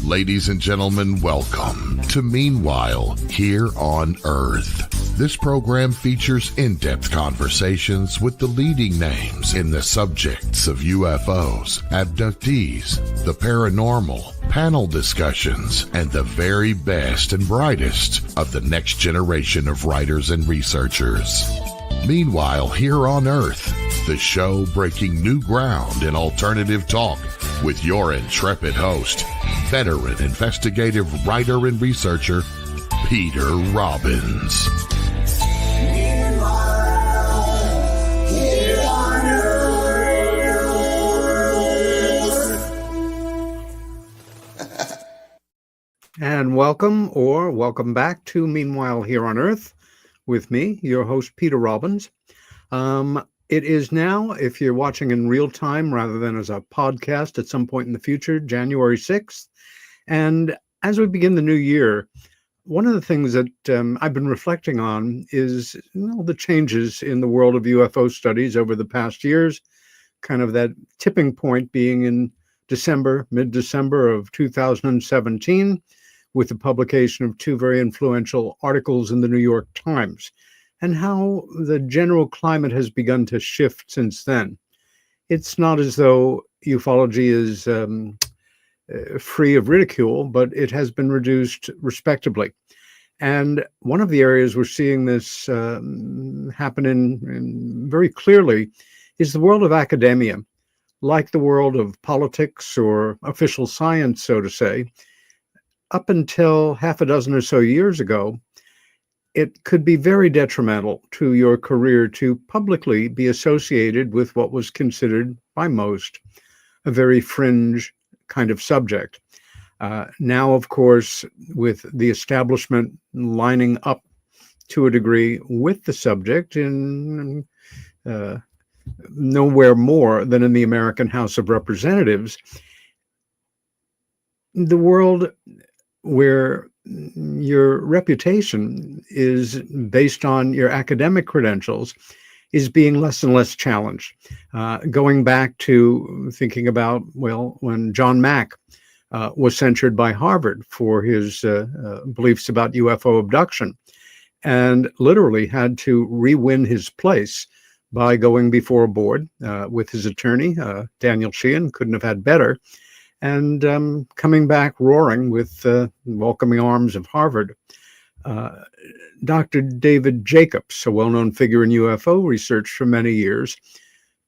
Ladies and gentlemen, welcome to Meanwhile Here on Earth. This program features in-depth conversations with the leading names in the subjects of UFOs, abductees, the paranormal, panel discussions, and the very best and brightest of the next generation of writers and researchers. Meanwhile Here on Earth, the show breaking new ground in alternative talk with your intrepid host, veteran investigative writer and researcher, Peter Robbins. And welcome back to Meanwhile Here on Earth with me, your host, Peter Robbins. It is now, if you're watching in real time rather than as a podcast at some point in the future, January 6th. And as we begin the new year, one of the things that I've been reflecting on is the changes in the world of UFO studies over the past years, kind of that tipping point being in mid-December of 2017, with the publication of two very influential articles in the New York Times, and how the general climate has begun to shift since then. It's not as though ufology is free of ridicule, but it has been reduced respectably. And one of the areas we're seeing this happen in very clearly is the world of academia. Like the world of politics or official science, so to say, up until half a dozen or so years ago, it could be very detrimental to your career to publicly be associated with what was considered by most a very fringe kind of subject. Now, of course, with the establishment lining up to a degree with the subject in nowhere more than in the American House of Representatives, the world where your reputation is based on your academic credentials is being less and less challenged. Going back to thinking about, when John Mack was censured by Harvard for his beliefs about UFO abduction and literally had to re-win his place by going before a board with his attorney, Daniel Sheehan, couldn't have had better, and coming back roaring with welcoming arms of Harvard. Dr. David Jacobs, a well-known figure in UFO research for many years,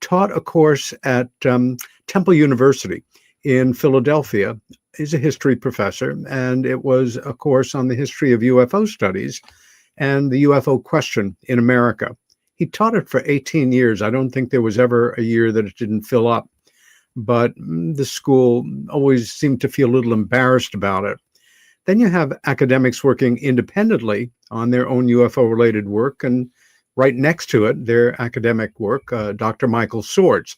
taught a course at Temple University in Philadelphia. He's a history professor, and it was a course on the history of UFO studies and the UFO question in America. He taught it for 18 years. I don't think there was ever a year that it didn't fill up. But the school always seemed to feel a little embarrassed about it. Then you have academics working independently on their own UFO-related work, and right next to it, their academic work. Dr. Michael Swords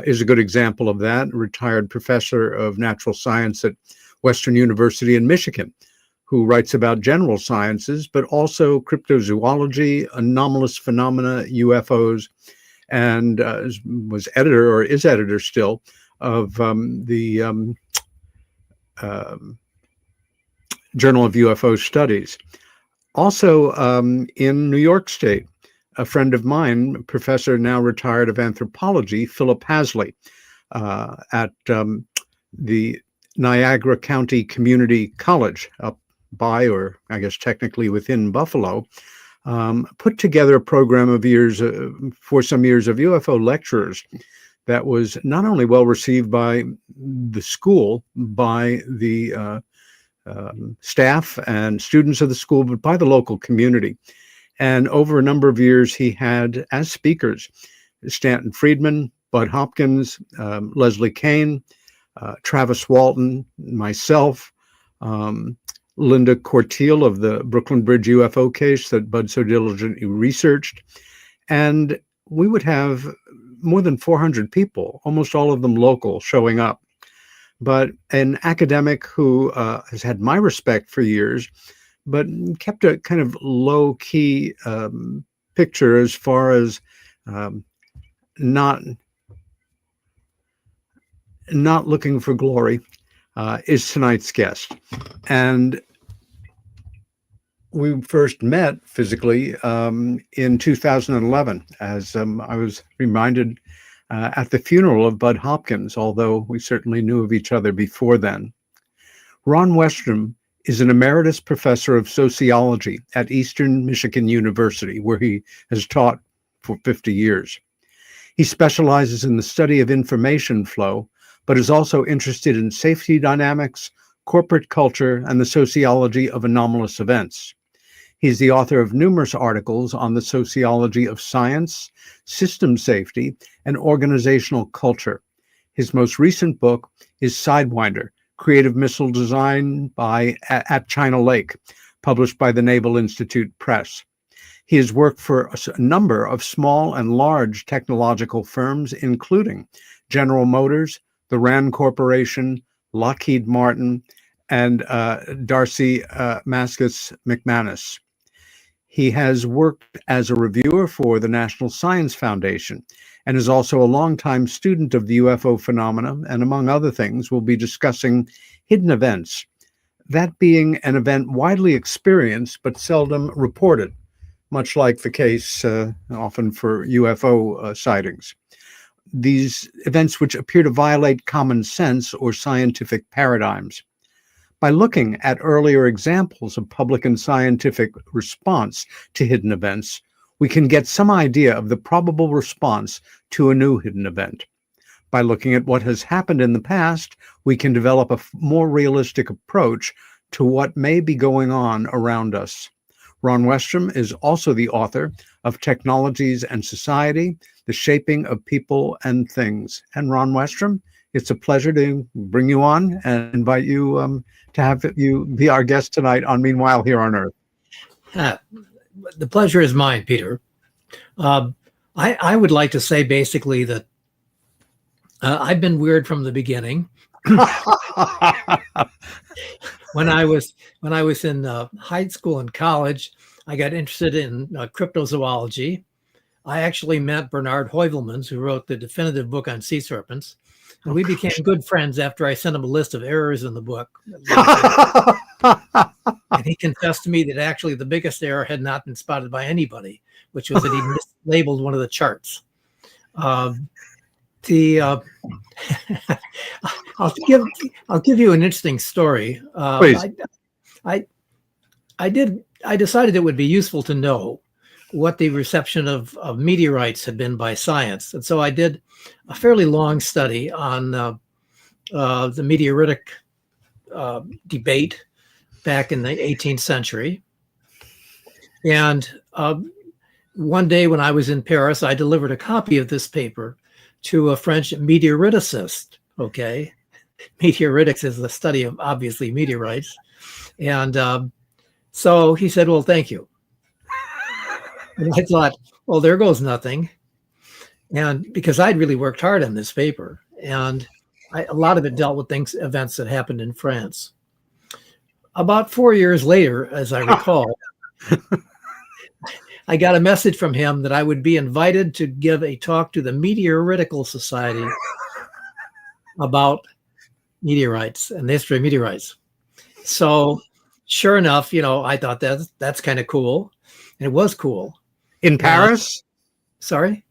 is a good example of that, retired professor of natural science at Western University in Michigan, who writes about general sciences, but also cryptozoology, anomalous phenomena, UFOs, and was editor, or is editor still, of the Journal of UFO Studies. Also in New York State, a friend of mine, professor now retired of anthropology, Philip Hasley, at the Niagara County Community College up by, or I guess technically within, Buffalo, put together a program of for some years of UFO lecturers that was not only well received by the school, by the staff and students of the school, but by the local community. And over a number of years, he had as speakers Stanton Friedman, Bud Hopkins, Leslie Kane, Travis Walton, myself, Linda Corteil of the Brooklyn Bridge UFO case that Bud so diligently researched. And we would have more than 400 people, almost all of them local, showing up. But an academic who has had my respect for years, but kept a kind of low-key picture as far as not looking for glory, is tonight's guest. And we first met physically in 2011, as I was reminded at the funeral of Bud Hopkins, although we certainly knew of each other before then. Ron Westrum is an Emeritus Professor of Sociology at Eastern Michigan University, where he has taught for 50 years. He specializes in the study of information flow, but is also interested in safety dynamics, corporate culture, and the sociology of anomalous events. He's the author of numerous articles on the sociology of science, system safety, and organizational culture. His most recent book is Sidewinder, Creative Missile Design at China Lake, published by the Naval Institute Press. He has worked for a number of small and large technological firms, including General Motors, the Rand Corporation, Lockheed Martin, and Darcy Mascius McManus. He has worked as a reviewer for the National Science Foundation and is also a longtime student of the UFO phenomena, and among other things, will be discussing hidden events, that being an event widely experienced but seldom reported, much like the case often for UFO sightings. These events which appear to violate common sense or scientific paradigms. By looking at earlier examples of public and scientific response to hidden events, we can get some idea of the probable response to a new hidden event. By looking at what has happened in the past, we can develop a more realistic approach to what may be going on around us. Ron Westrum is also the author of Technologies and Society, The Shaping of People and Things. And Ron Westrum, it's a pleasure to bring you on and invite you to have you be our guest tonight on Meanwhile Here on Earth. The pleasure is mine, Peter. I would like to say basically that I've been weird from the beginning. When I was in high school and college, I got interested in cryptozoology. I actually met Bernard Heuvelmans, who wrote the definitive book on sea serpents, and we became good friends after I sent him a list of errors in the book. And he confessed to me that actually the biggest error had not been spotted by anybody, which was that he mislabeled one of the charts. I'll give you an interesting story. Please. I decided it would be useful to know what the reception of meteorites had been by science, and so I did a fairly long study on the meteoritic debate back in the 18th century. And one day when I was in Paris, I delivered a copy of this paper to a French meteoriticist. Okay, meteoritics is the study of obviously meteorites, and so he said, "Well, thank you." And I thought, "Well, there goes nothing," and because I'd really worked hard on this paper, and a lot of it dealt with events that happened in France. About 4 years later, as I recall, I got a message from him that I would be invited to give a talk to the Meteoritical Society about meteorites and the history of meteorites. So sure enough, I thought that's kind of cool. And it was cool. In Paris? Sorry?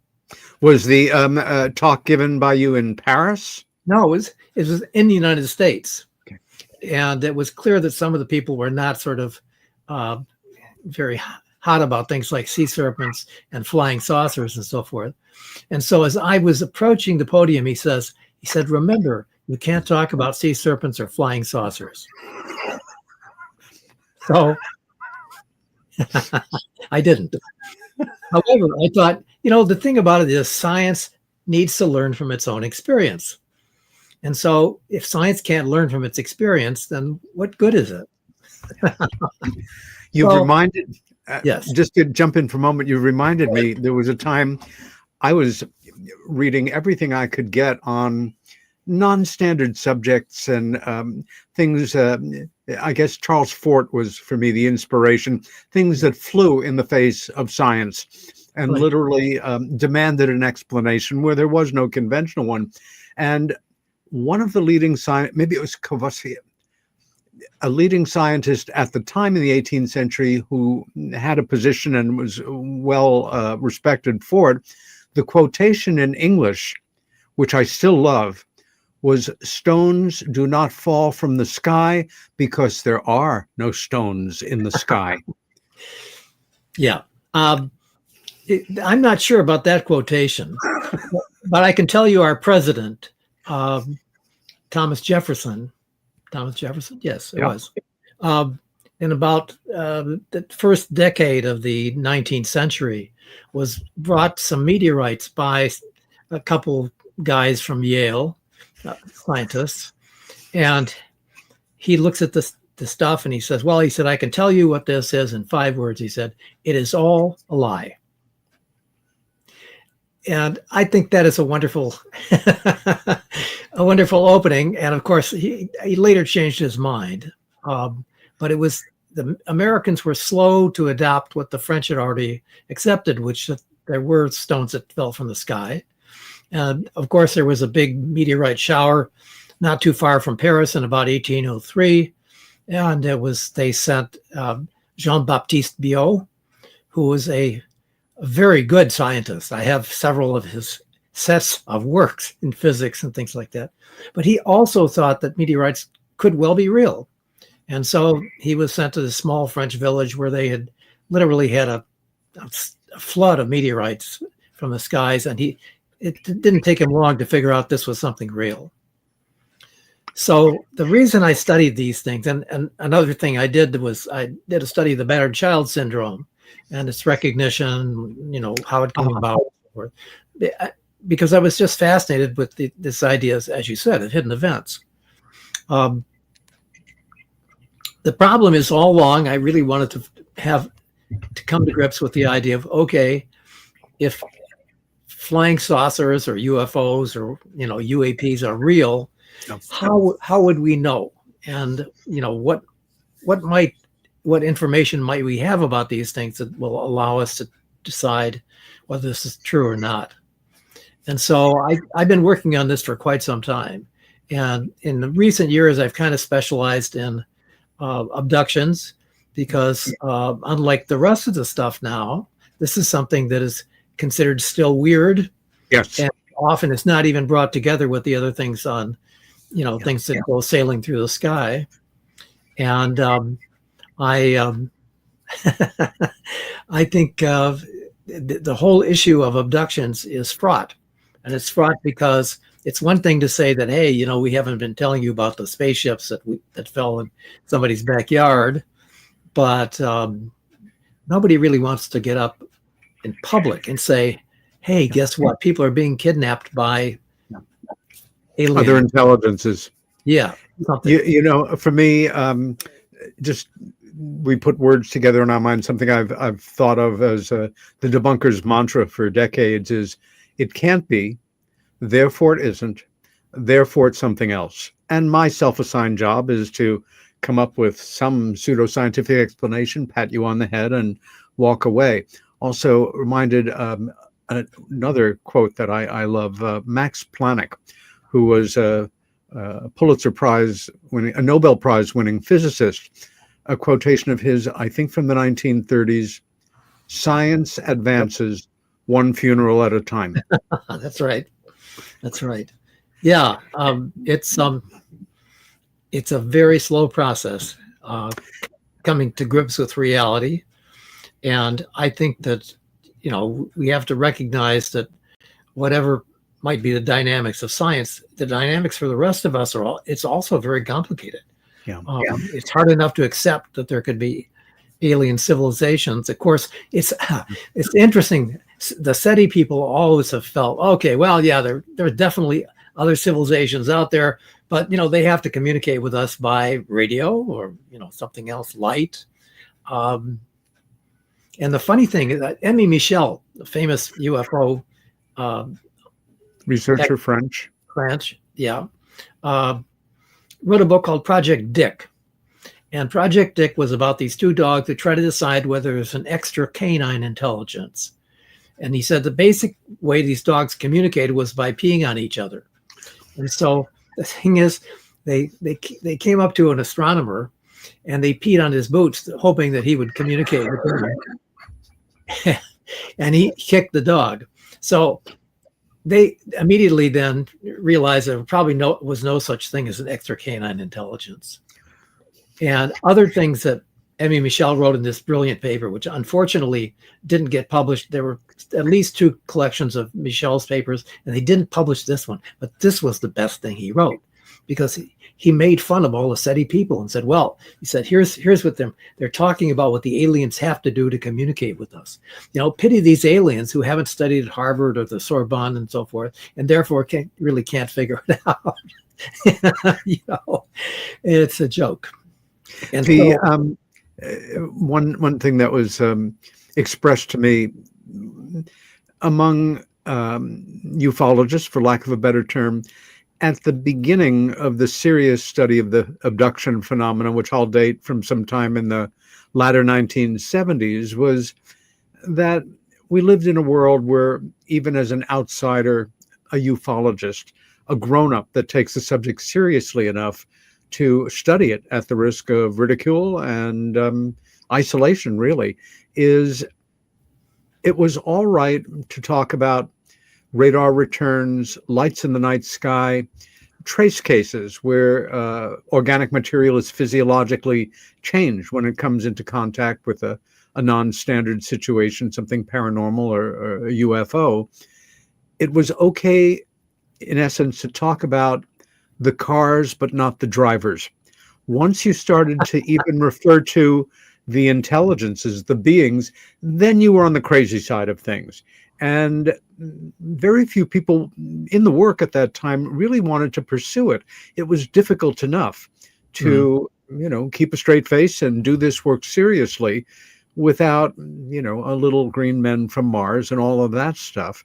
Was the talk given by you in Paris? No, it was in the United States. Okay. And it was clear that some of the people were not sort of very hot about things like sea serpents and flying saucers and so forth. And so as I was approaching the podium, he said, "Remember, you can't talk about sea serpents or flying saucers." So I didn't. However, I thought, the thing about it is science needs to learn from its own experience. And so if science can't learn from its experience, then what good is it? You've reminded, yes. Just to jump in for a moment, you reminded me, there was a time I was reading everything I could get on non-standard subjects and things. I guess Charles Fort was, for me, the inspiration, things that flew in the face of science and Right. literally demanded an explanation where there was no conventional one. And one of the leading scientists, maybe it was Courvoisier, a leading scientist at the time in the 18th century who had a position and was well respected for it. The quotation in English, which I still love, was, "Stones do not fall from the sky because there are no stones in the sky." Yeah. I'm not sure about that quotation, but I can tell you our president, Thomas Jefferson, yes, it was. In about the first decade of the 19th century, was brought some meteorites by a couple guys from Yale, scientists, and he looks at the stuff and he says, well, he said, I can tell you what this is in 5 words. He said, it is all a lie. And I think that is a wonderful, a wonderful opening. And of course, he later changed his mind. But it was, the Americans were slow to adopt what the French had already accepted, which there were stones that fell from the sky. And of course, there was a big meteorite shower not too far from Paris in about 1803. And they sent Jean-Baptiste Biot, who was a very good scientist. I have several of his sets of works in physics and things like that. But he also thought that meteorites could well be real. And so he was sent to this small French village where they had literally had a flood of meteorites from the skies. And it didn't take him long to figure out this was something real. So the reason I studied these things, and another thing I did was I did a study of the battered child syndrome and its recognition, how it came about, because I was just fascinated with this idea, as you said, of hidden events. The problem is, all along, I really wanted to come to grips with the idea of, okay, if flying saucers or UFOs or UAPs are real, how would we know? And what information might we have about these things that will allow us to decide whether this is true or not? And so I've been working on this for quite some time. And in the recent years, I've kind of specialized in abductions because unlike the rest of the stuff now, this is something that is considered still weird. Yes. And often it's not even brought together with the other things on, things that go sailing through the sky. And I think the whole issue of abductions is fraught. And it's fraught because it's one thing to say that, hey, we haven't been telling you about the spaceships that fell in somebody's backyard, but nobody really wants to get up in public and say, hey, guess what? People are being kidnapped by aliens. Other intelligences. Yeah. Something. For me, we put words together in our mind. Something I've thought of as the debunker's mantra for decades is, it can't be, therefore it isn't, therefore it's something else. And my self-assigned job is to come up with some pseudoscientific explanation, pat you on the head, and walk away. Also reminded another quote that I love, Max Planck, who was a Pulitzer Prize winning, a Nobel Prize winning physicist. A quotation of his, I think from the 1930s: "Science advances one funeral at a time." That's right. That's right. Yeah, it's a very slow process coming to grips with reality, and I think that we have to recognize that whatever might be the dynamics of science, the dynamics for the rest of us it's also very complicated. Yeah. It's hard enough to accept that there could be alien civilizations. Of course, it's interesting. The SETI people always have felt, okay, well, yeah, there are definitely other civilizations out there, but they have to communicate with us by radio or something else, light. And the funny thing is that Emmy Michel, the famous UFO researcher, French, yeah, wrote a book called Project Dick. And Project Dick was about these 2 dogs that try to decide whether there's an extra canine intelligence. And he said the basic way these dogs communicated was by peeing on each other. And so the thing is, they came up to an astronomer and they peed on his boots, hoping that he would communicate with them. And he kicked the dog. So they immediately then realized there probably was no such thing as an extra canine intelligence. And other things that Emmy Michel wrote in this brilliant paper, which unfortunately didn't get published. There were at least 2 collections of Michel's papers, and they didn't publish this one. But this was the best thing he wrote, because he made fun of all the SETI people and said, well, he said, here's what they're talking about, what the aliens have to do to communicate with us. Pity these aliens who haven't studied at Harvard or the Sorbonne and so forth, and therefore can't figure it out. It's a joke. And one thing that was expressed to me among ufologists, for lack of a better term, at the beginning of the serious study of the abduction phenomenon, which I'll date from some time in the latter 1970s, was that we lived in a world where, even as an outsider, a ufologist, a grown-up that takes the subject seriously enough to study it at the risk of ridicule and isolation, really, it was all right to talk about radar returns, lights in the night sky, trace cases where organic material is physiologically changed when it comes into contact with a non-standard situation, something paranormal or a UFO. It was okay, in essence, to talk about the cars, but not the drivers. Once you started to even refer to the intelligences, the beings, then you were on the crazy side of things. And very few people in the work at that time really wanted to pursue it. It was difficult enough to, keep a straight face and do this work seriously without, a little green men from Mars and all of that stuff.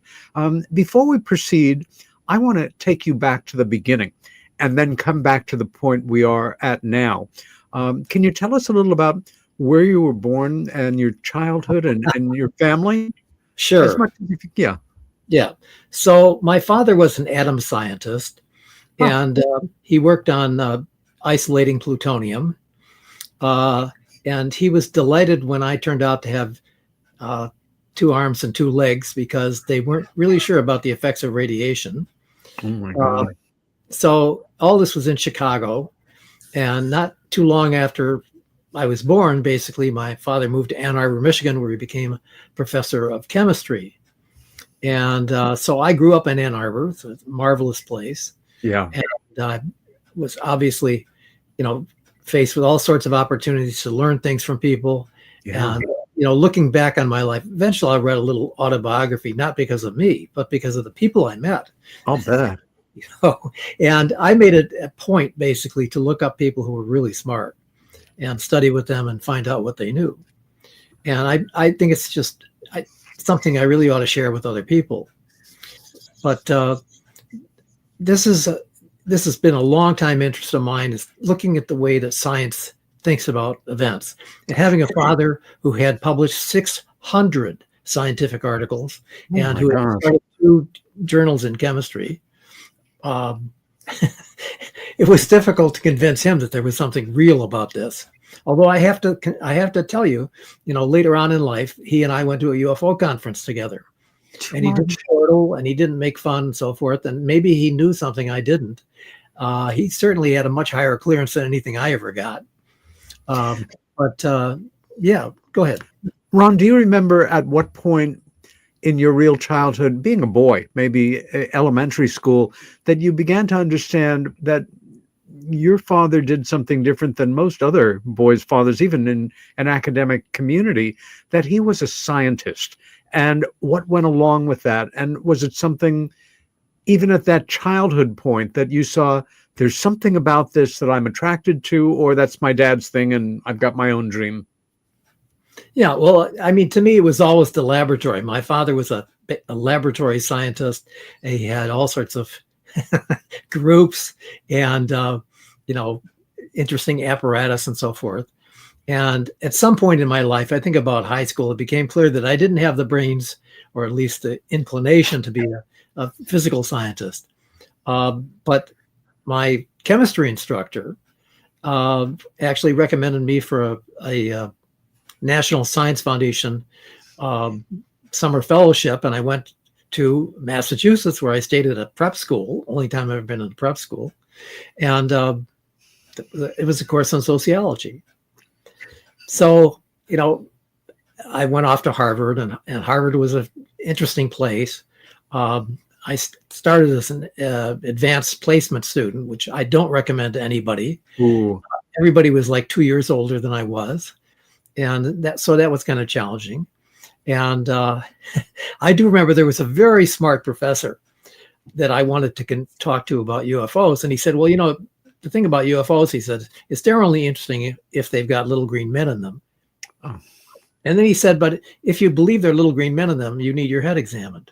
Before we proceed, I want to take you back to the beginning and then come back to the point we are at now. Can you tell us a little about where you were born and your childhood and your family? Sure. As much as yeah. Yeah. So my father was an atom scientist, and he worked on isolating plutonium. And he was delighted when I turned out to have 2 arms and 2 legs, because they weren't really sure about the effects of radiation. Oh my God. So all this was in Chicago, and not too long after I was born, basically, my father moved to Ann Arbor, Michigan, where he became a professor of chemistry. And so I grew up in Ann Arbor. It's a marvelous place. Yeah. And I was obviously, faced with all sorts of opportunities to learn things from people. Yeah. And, looking back on my life, eventually I read a little autobiography, not because of me, but because of the people I met. I'll bet. And I made it a point, basically, to look up people who were really smart and study with them and find out what they knew. And I think it's just something I really ought to share with other people. But this has been a long time interest of mine, is looking at the way that science thinks about events. And having a father who had published 600 scientific articles and who had started 2 journals in chemistry, it was difficult to convince him that there was something real about this. Although I have to tell you, later on in life, he and I went to a UFO conference together, and he didn't chortle and he didn't make fun and so forth. And maybe he knew something I didn't. He certainly had a much higher clearance than anything I ever got. Yeah, go ahead. Ron, do you remember at what point in your real childhood, being a boy, maybe elementary school, that you began to understand that your father did something different than most other boys' fathers, even in an academic community, that he was a scientist? And what went along with that? And was it something, even at that childhood point, that you saw, there's something about this that I'm attracted to, or that's my dad's thing and I've got my own dream? Yeah, well, I mean, to me, it was always the laboratory. My father was a laboratory scientist. And he had all sorts of groups and, interesting apparatus and so forth. And at some point in my life, I think about high school, it became clear that I didn't have the brains, or at least the inclination, to be a physical scientist. But my chemistry instructor actually recommended me for a National Science Foundation summer fellowship, and I went to Massachusetts, where I stayed at a prep school, only time I've ever been in a prep school. And it was a course on sociology. So, I went off to Harvard, and Harvard was an interesting place. I started as an advanced placement student, which I don't recommend to anybody. Ooh. Everybody was like 2 years older than I was. And that was kind of challenging. And I do remember there was a very smart professor that I wanted to talk to about UFOs. And he said, well, the thing about UFOs, he said, is they're only interesting if they've got little green men in them. Oh. And then he said, but if you believe there are little green men in them, you need your head examined.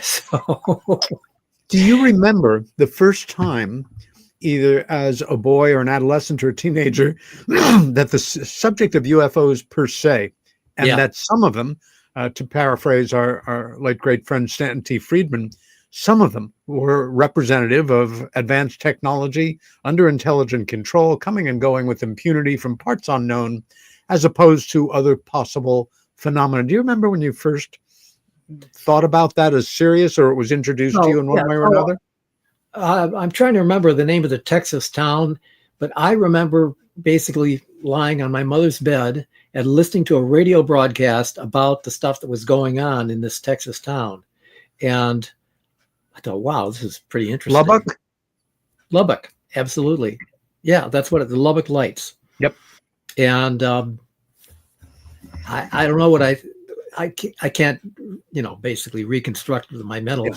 So, do you remember the first time, either as a boy or an adolescent or a teenager, that the subject of UFOs per se, and that some of them, to paraphrase our late great friend Stanton T. Friedman, some of them were representative of advanced technology under intelligent control, coming and going with impunity from parts unknown, as opposed to other possible phenomena? Do you remember when you first thought about that as serious, or it was introduced to you in one way or another? I'm trying to remember the name of the Texas town, but I remember basically lying on my mother's bed and listening to a radio broadcast about the stuff that was going on in this Texas town. And I thought, wow, this is pretty interesting. Lubbock, absolutely. Yeah, that's what the Lubbock Lights. Yep. And I don't know what I can't, basically reconstruct with my mental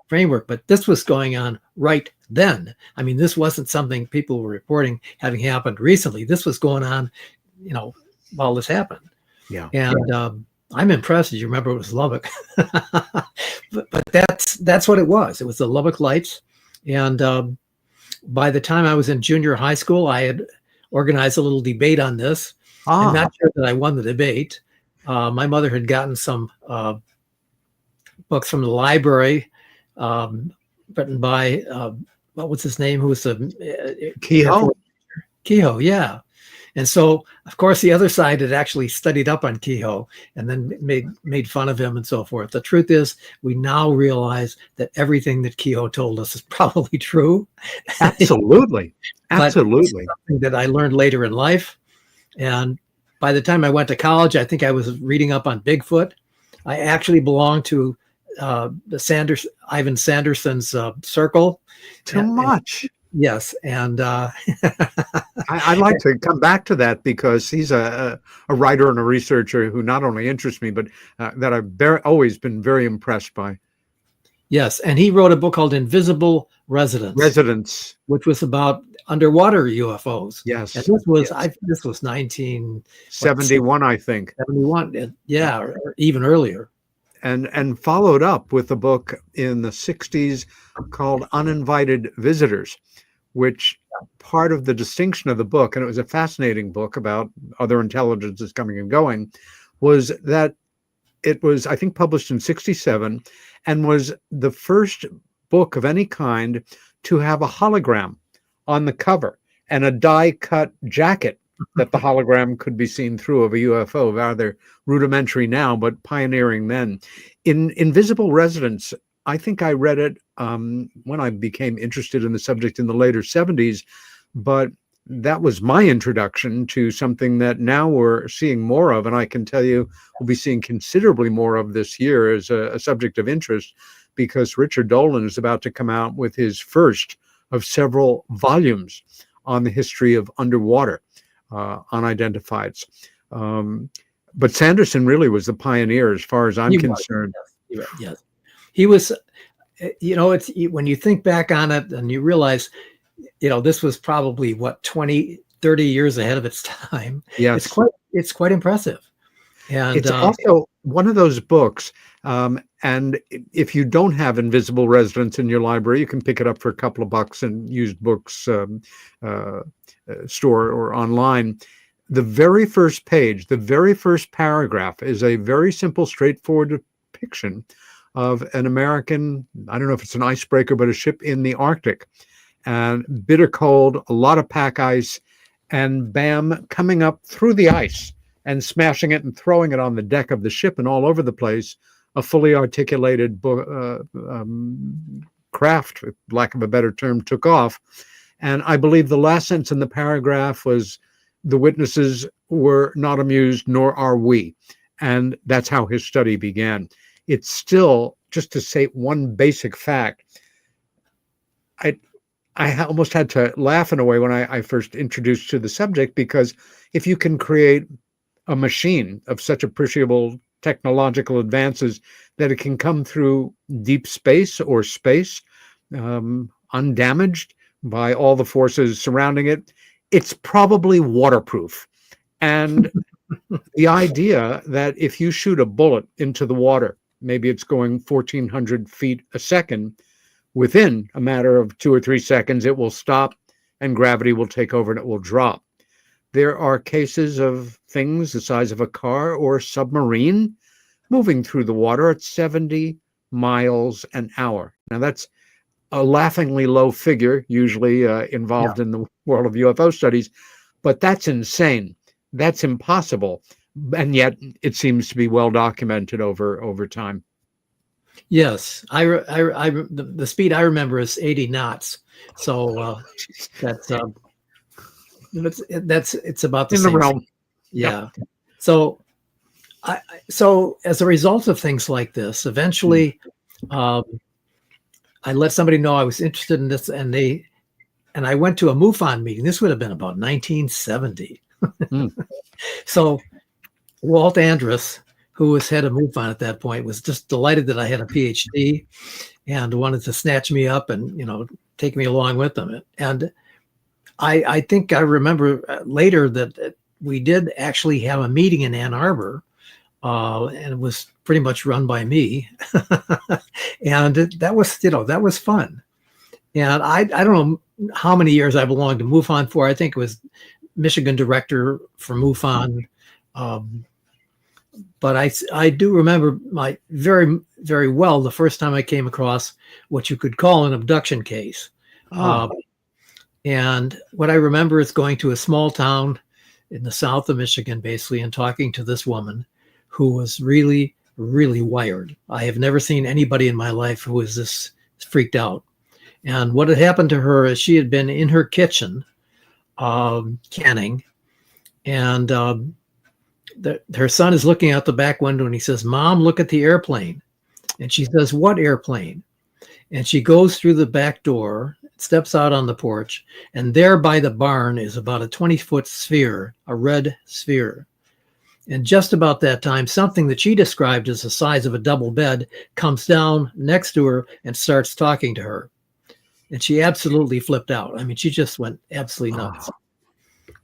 framework, but this was going on right then. I mean, this wasn't something people were reporting having happened recently. This was going on, while this happened. Yeah. And I'm impressed that you remember it was Lubbock. but that's what it was. It was the Lubbock Lights. And by the time I was in junior high school, I had organized a little debate on this. I'm not sure that I won the debate. My mother had gotten some books from the library written by, what was his name? Who was the Kehoe? Kehoe, yeah. And so, of course, the other side had actually studied up on Kehoe and then made fun of him and so forth. The truth is, we now realize that everything that Kehoe told us is probably true. Absolutely. Absolutely. Something that I learned later in life. And by the time I went to college, I think I was reading up on Bigfoot. I actually belonged to the Ivan Sanderson's circle. Too much. Yes, and I'd like to come back to that, because he's a writer and a researcher who not only interests me, but that I've always been very impressed by. Yes, and he wrote a book called Invisible Residents, which was about underwater UFOs. Yes, and this was this was 1971, I think. 71, yeah, or even earlier. And followed up with a book in the 60s called Uninvited Visitors, which part of the distinction of the book, and it was a fascinating book about other intelligences coming and going, was that it was, I think, published in 67 and was the first book of any kind to have a hologram on the cover and a die-cut jacket that the hologram could be seen through of a UFO, rather rudimentary now, but pioneering then. In Invisible Residents, I think I read it when I became interested in the subject in the later 70s, but that was my introduction to something that now we're seeing more of, and I can tell you we'll be seeing considerably more of this year as a subject of interest, because Richard Dolan is about to come out with his first of several volumes on the history of underwater unidentifieds. But Sanderson really was the pioneer as far as I'm concerned. Yes. He was, it's when you think back on it and you realize, this was probably 20, 30 years ahead of its time. Yes. It's quite impressive. And it's also one of those books. And if you don't have Invisible Residents in your library, you can pick it up for a couple of bucks in used books store or online. The very first page, the very first paragraph is a very simple, straightforward depiction of an American, I don't know if it's an icebreaker, but a ship in the Arctic. And bitter cold, a lot of pack ice, and bam, coming up through the ice and smashing it and throwing it on the deck of the ship and all over the place, a fully articulated craft, for lack of a better term, took off. And I believe the last sentence in the paragraph was, the witnesses were not amused, nor are we. And that's how his study began. It's still, just to say one basic fact, I almost had to laugh in a way when I first introduced to the subject, because if you can create a machine of such appreciable technological advances that it can come through deep space or space undamaged by all the forces surrounding it, it's probably waterproof. And the idea that if you shoot a bullet into the water, maybe it's going 1,400 feet a second, within a matter of 2 or 3 seconds, it will stop and gravity will take over and it will drop. There are cases of things the size of a car or a submarine moving through the water at 70 miles an hour. Now, that's a laughingly low figure, usually involved in the world of UFO studies, but that's insane. That's impossible. And yet it seems to be well documented over time. Yes, the speed I remember is 80 knots. So it's about the in same the realm. Yeah. So so as a result of things like this, eventually I let somebody know I was interested in this, and I went to a MUFON meeting. This would have been about 1970. So Walt Andrus, who was head of MUFON at that point, was just delighted that I had a PhD and wanted to snatch me up and, take me along with them. And I think I remember later that we did actually have a meeting in Ann Arbor, and it was pretty much run by me. And that was fun. And I don't know how many years I belonged to MUFON for. I think it was Michigan director for MUFON. But I do remember very, very well the first time I came across what you could call an abduction case. And what I remember is going to a small town in the south of Michigan, basically, and talking to this woman who was really, really wired. I have never seen anybody in my life who was this freaked out. And what had happened to her is she had been in her kitchen canning, and her son is looking out the back window, and he says, "Mom, look at the airplane." And she says, "What airplane?" And she goes through the back door, steps out on the porch, and there by the barn is about a 20-foot sphere, a red sphere. And just about that time, something that she described as the size of a double bed comes down next to her and starts talking to her. And she absolutely flipped out. I mean, she just went absolutely nuts.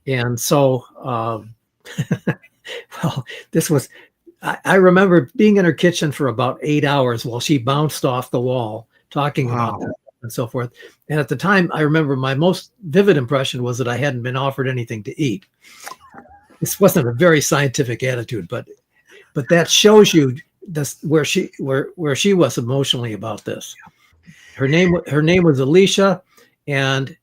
And so, well, this was, I remember being in her kitchen for about 8 hours while she bounced off the wall talking about that and so forth. And at the time, I remember my most vivid impression was that I hadn't been offered anything to eat. This wasn't a very scientific attitude, but that shows you this where she was emotionally about this. Her name was Alicia, and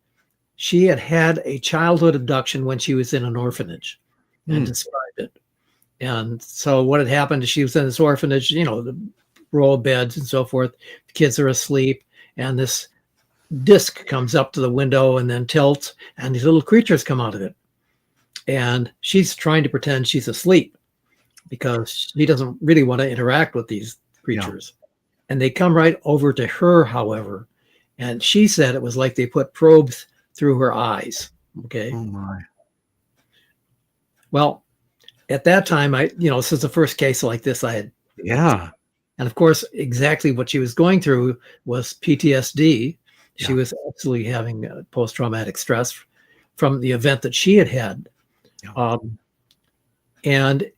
she had a childhood abduction when she was in an orphanage, and described it. And so what had happened is she was in this orphanage, the row of beds and so forth. The kids are asleep, and this disc comes up to the window and then tilts, and these little creatures come out of it. And she's trying to pretend she's asleep because she doesn't really want to interact with these creatures. Yeah. And they come right over to her, however. And she said it was like they put probes through her eyes. Okay. Oh my. Well, at that time, this is the first case like this I had. Yeah. And of course, exactly what she was going through was PTSD. She was absolutely having post-traumatic stress from the event that she had had. Yeah. And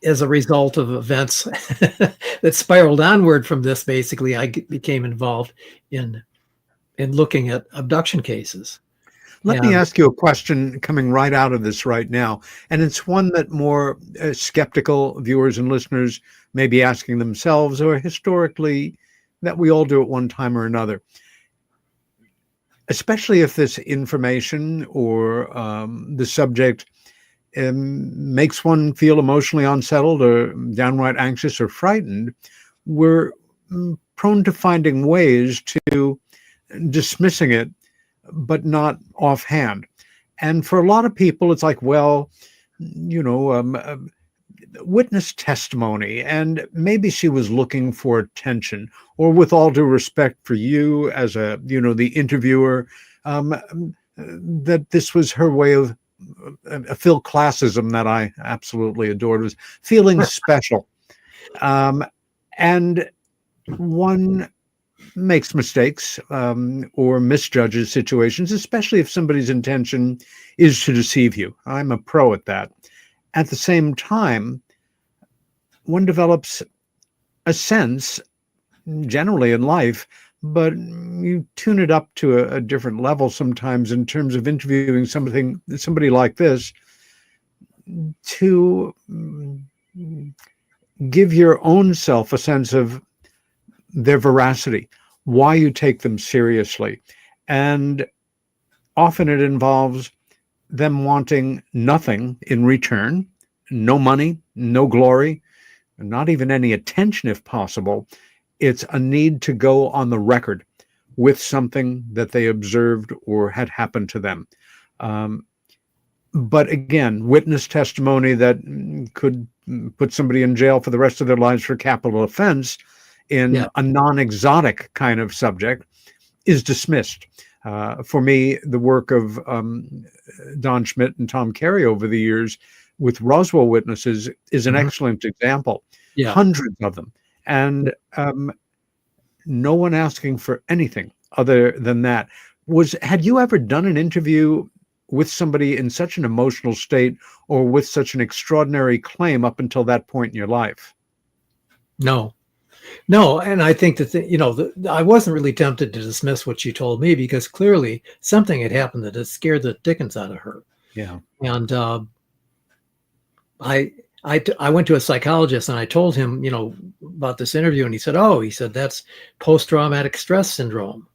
as a result of events that spiraled onward from this, basically, I became involved in looking at abduction cases. Let me ask you a question coming right out of this right now. And it's one that more skeptical viewers and listeners maybe asking themselves, or historically, that we all do at one time or another. Especially if this information or the subject makes one feel emotionally unsettled or downright anxious or frightened, we're prone to finding ways to dismissing it, but not offhand. And for a lot of people, it's like, well, witness testimony, and maybe she was looking for attention, or with all due respect for you as the interviewer, that this was her way of Phil classism that I absolutely adored, was feeling special. And one makes mistakes or misjudges situations, especially if somebody's intention is to deceive you. I'm a pro at that. At the same time, one develops a sense, generally in life, but you tune it up to a different level sometimes in terms of interviewing somebody like this, to give your own self a sense of their veracity, why you take them seriously. And often it involves them wanting nothing in return, no money, no glory, not even any attention if possible. It's a need to go on the record with something that they observed or had happened to them. But again, witness testimony that could put somebody in jail for the rest of their lives for capital offense in a non-exotic kind of subject is dismissed. For me, the work of Don Schmidt and Tom Carey over the years with Roswell witnesses is an excellent example. Hundreds of them. And no one asking for anything other than that. Had you ever done an interview with somebody in such an emotional state or with such an extraordinary claim up until that point in your life? No, and I think that I wasn't really tempted to dismiss what she told me, because clearly something had happened that had scared the dickens out of her. Yeah, and I went to a psychologist and I told him, about this interview, and he said, that's post-traumatic stress syndrome.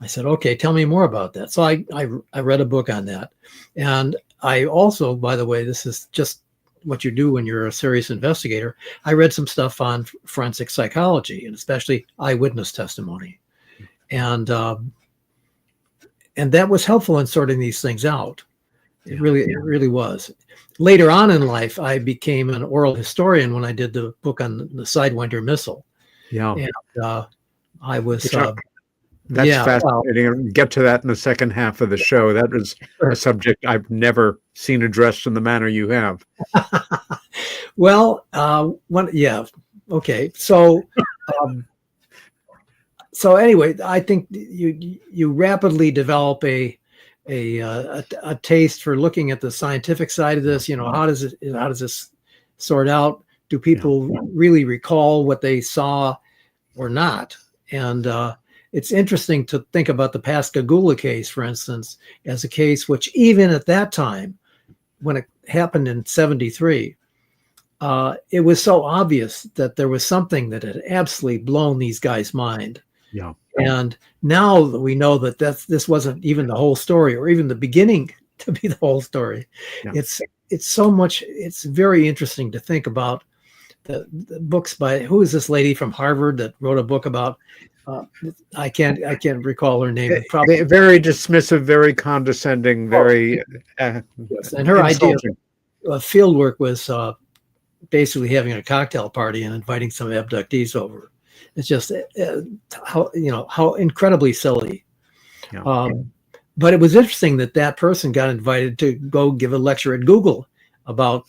I said, okay, tell me more about that. So I read a book on that. And I also, by the way, this is just what you do when you're a serious investigator, I read some stuff on forensic psychology, and especially eyewitness testimony. And that was helpful in sorting these things out. It really was. Later on in life, I became an oral historian when I did the book on the Sidewinder missile. Yeah. And I was... That's fascinating. I'll get to that in the second half of the show. That is a subject I've never seen addressed in the manner you have. Well, okay. So anyway, I think you rapidly develop a taste for looking at the scientific side of this. How does this sort out? Do people really recall what they saw or not? And it's interesting to think about the Pascagoula case, for instance, as a case which, even at that time, when it happened in 1973, it was so obvious that there was something that had absolutely blown these guys' mind. Yeah. And now that we know that this wasn't even the whole story, or even the beginning to be the whole story, it's so much. It's very interesting to think about the books by, who is this lady from Harvard that wrote a book about? I can't recall her name. Probably very dismissive, very condescending, very. Yes. And her idea of field work was basically having a cocktail party and inviting some abductees over. It's just how incredibly silly. Yeah. But it was interesting that person got invited to go give a lecture at Google about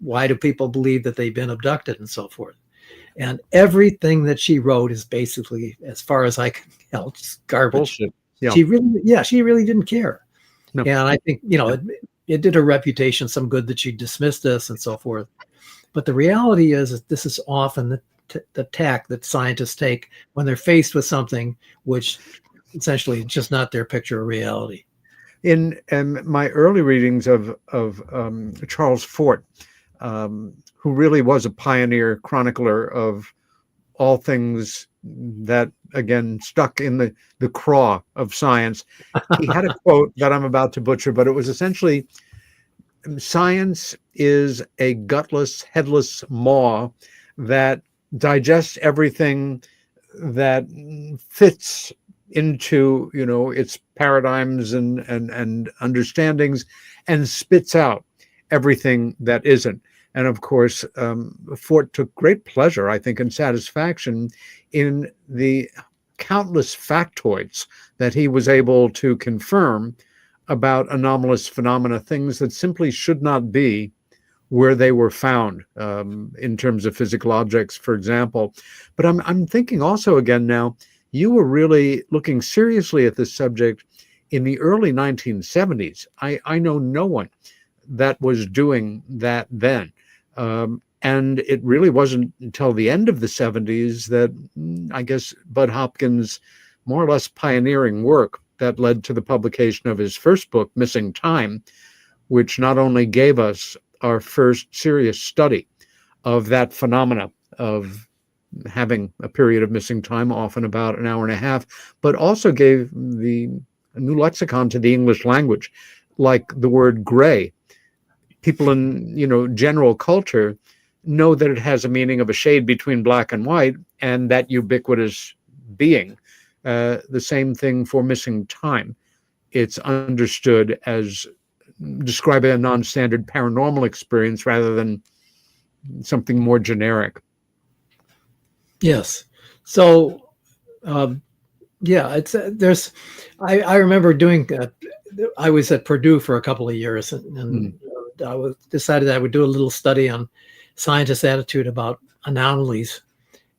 why do people believe that they've been abducted and so forth. And everything that she wrote is basically, as far as I can tell, just garbage. Yeah. She really didn't care. No. And I think, it did her reputation some good that she dismissed this and so forth. But the reality is that this is often the tack that scientists take when they're faced with something which essentially is just not their picture of reality. In my early readings of Charles Fort, who really was a pioneer chronicler of all things that, again, stuck in the craw of science. He had a quote that I'm about to butcher, but it was essentially, science is a gutless, headless maw that digests everything that fits into, its paradigms and understandings, and spits out everything that isn't. And of course, Fort took great pleasure, I think, and satisfaction in the countless factoids that he was able to confirm about anomalous phenomena, things that simply should not be where they were found, in terms of physical objects, for example. But I'm thinking also again now, you were really looking seriously at this subject in the early 1970s. I know no one that was doing that then. And it really wasn't until the end of the 70s that, I guess, Bud Hopkins' more or less pioneering work that led to the publication of his first book, Missing Time, which not only gave us our first serious study of that phenomena of having a period of missing time, often about an hour and a half, but also gave a new lexicon to the English language, like the word gray. People in, general culture know that it has a meaning of a shade between black and white, and that ubiquitous being. The same thing for missing time. It's understood as describing a non-standard paranormal experience rather than something more generic. Yes. So, I remember doing, I was at Purdue for a couple of years, and I decided I would do a little study on scientists' attitude about anomalies.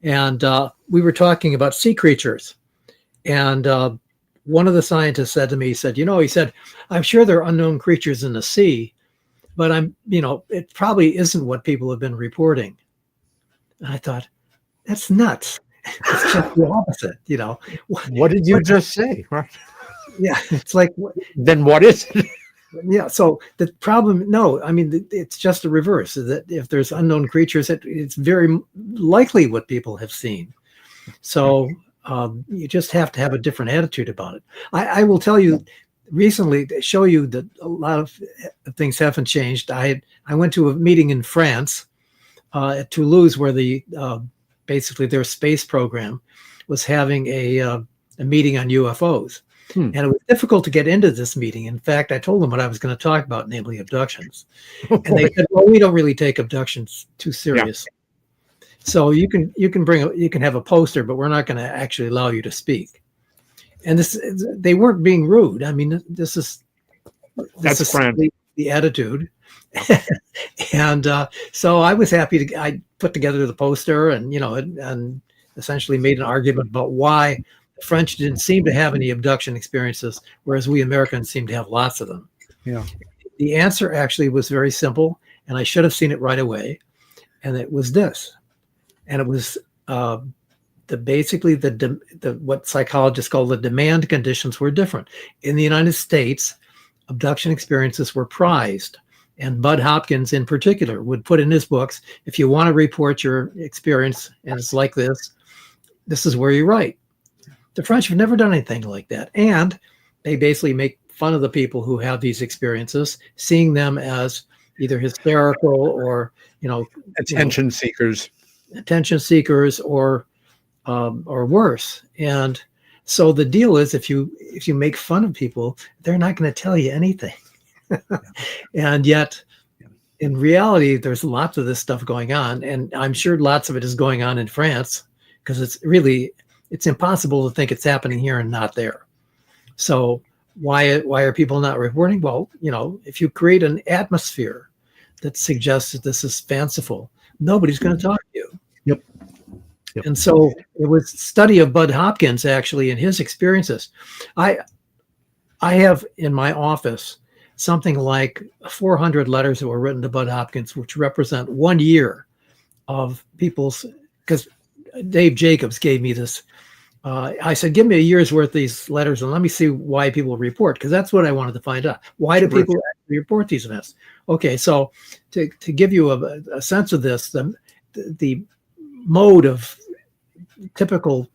And we were talking about sea creatures. And one of the scientists said to me, he said, I'm sure there are unknown creatures in the sea, but it probably isn't what people have been reporting. And I thought, that's nuts. It's just the opposite, What did you just say? Yeah, it's like, then what is it? Yeah, so the problem, it's just the reverse. Is that if there's unknown creatures, it's very likely what people have seen. So you just have to have a different attitude about it. I will tell you recently, to show you that a lot of things haven't changed. I went to a meeting in France at Toulouse, where basically their space program was having a meeting on UFOs. And it was difficult to get into this meeting. In fact, I told them what I was going to talk about, namely abductions. And they said, well, we don't really take abductions too seriously. Yeah. So you can have a poster, but we're not going to actually allow you to speak. And they weren't being rude. This is the attitude. And so I was happy I put together the poster and essentially made an argument about why the French didn't seem to have any abduction experiences, whereas we Americans seem to have lots of them. Yeah. The answer actually was very simple, and I should have seen it right away. And it was this. And it was basically what psychologists call the demand conditions were different. In the United States, abduction experiences were prized. And Bud Hopkins in particular would put in his books, if you want to report your experience and it's like this is where you write. The French have never done anything like that. And they basically make fun of the people who have these experiences, seeing them as either hysterical or, attention seekers or worse. And so the deal is, if you make fun of people, they're not going to tell you anything. And yet, in reality, there's lots of this stuff going on, and I'm sure lots of it is going on in France, because it's impossible to think it's happening here and not there. So why are people not reporting? Well, if you create an atmosphere that suggests that this is fanciful, nobody's going to talk to you. Yep. And so it was study of Bud Hopkins actually in his experiences. I have in my office something like 400 letters that were written to Bud Hopkins, which represent 1 year of people's, because Dave Jacobs gave me this. I said, give me a year's worth of these letters and let me see why people report, because that's what I wanted to find out. Why do people report these events. Okay, so to give you a sense of this, the mode of typical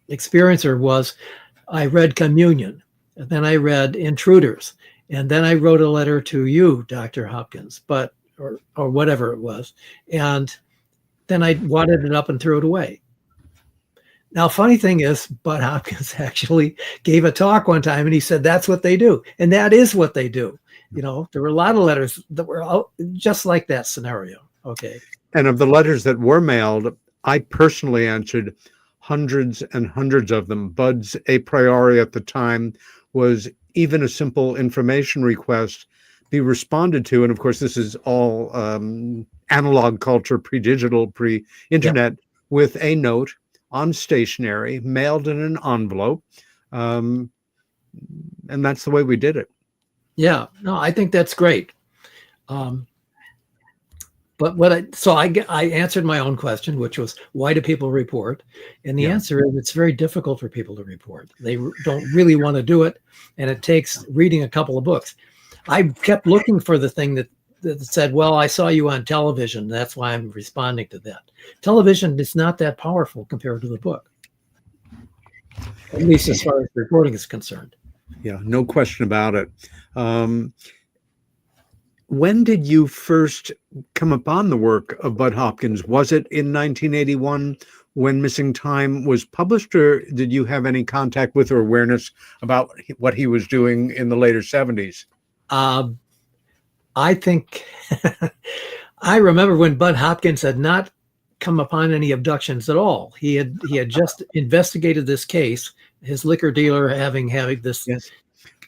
experiencer was, I read Communion, and then I read Intruders, and then I wrote a letter to you, Dr. Hopkins, or whatever it was, and then I wadded it up and threw it away. Now, funny thing is, Bud Hopkins actually gave a talk one time, and he said that's what they do, and that is what they do. There were a lot of letters that were out just like that scenario. Okay. And of the letters that were mailed, I personally answered hundreds and hundreds of them. Bud's a priori at the time was even a simple information request be responded to. And of course, this is all analog culture, pre-digital, pre-internet, with a note on stationery, mailed in an envelope. And that's the way we did it. Yeah, no, I think that's great. But I answered my own question, which was, why do people report? And the answer is, it's very difficult for people to report. They don't really want to do it, and it takes reading a couple of books. I kept looking for the thing that said, well, I saw you on television. That's why I'm responding to that. Television is not that powerful compared to the book, at least as far as reporting is concerned. Yeah, no question about it. When did you first come upon the work of Bud Hopkins? Was it in 1981 when Missing Time was published, or did you have any contact with or awareness about what he was doing in the later 70s? I think I remember when Bud Hopkins had not come upon any abductions at all. He had just investigated this case, his liquor dealer having this. Yes.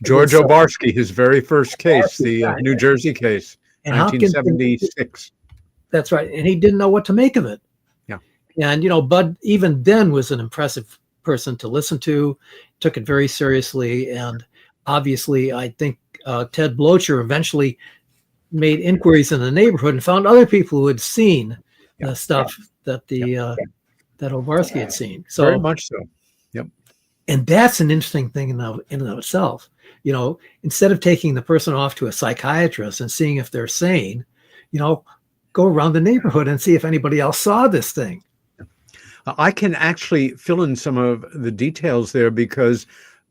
George Obarski, his very first case, the New Jersey case, and 1976. That's right. And he didn't know what to make of it. Yeah. And, Bud even then was an impressive person to listen to, took it very seriously. And obviously, I think Ted Blocher eventually made inquiries in the neighborhood and found other people who had seen the stuff that that Obarski had seen. So very much so. Yep. And that's an interesting thing in and of itself. Instead of taking the person off to a psychiatrist and seeing if they're sane, go around the neighborhood and see if anybody else saw this thing. I can actually fill in some of the details there, because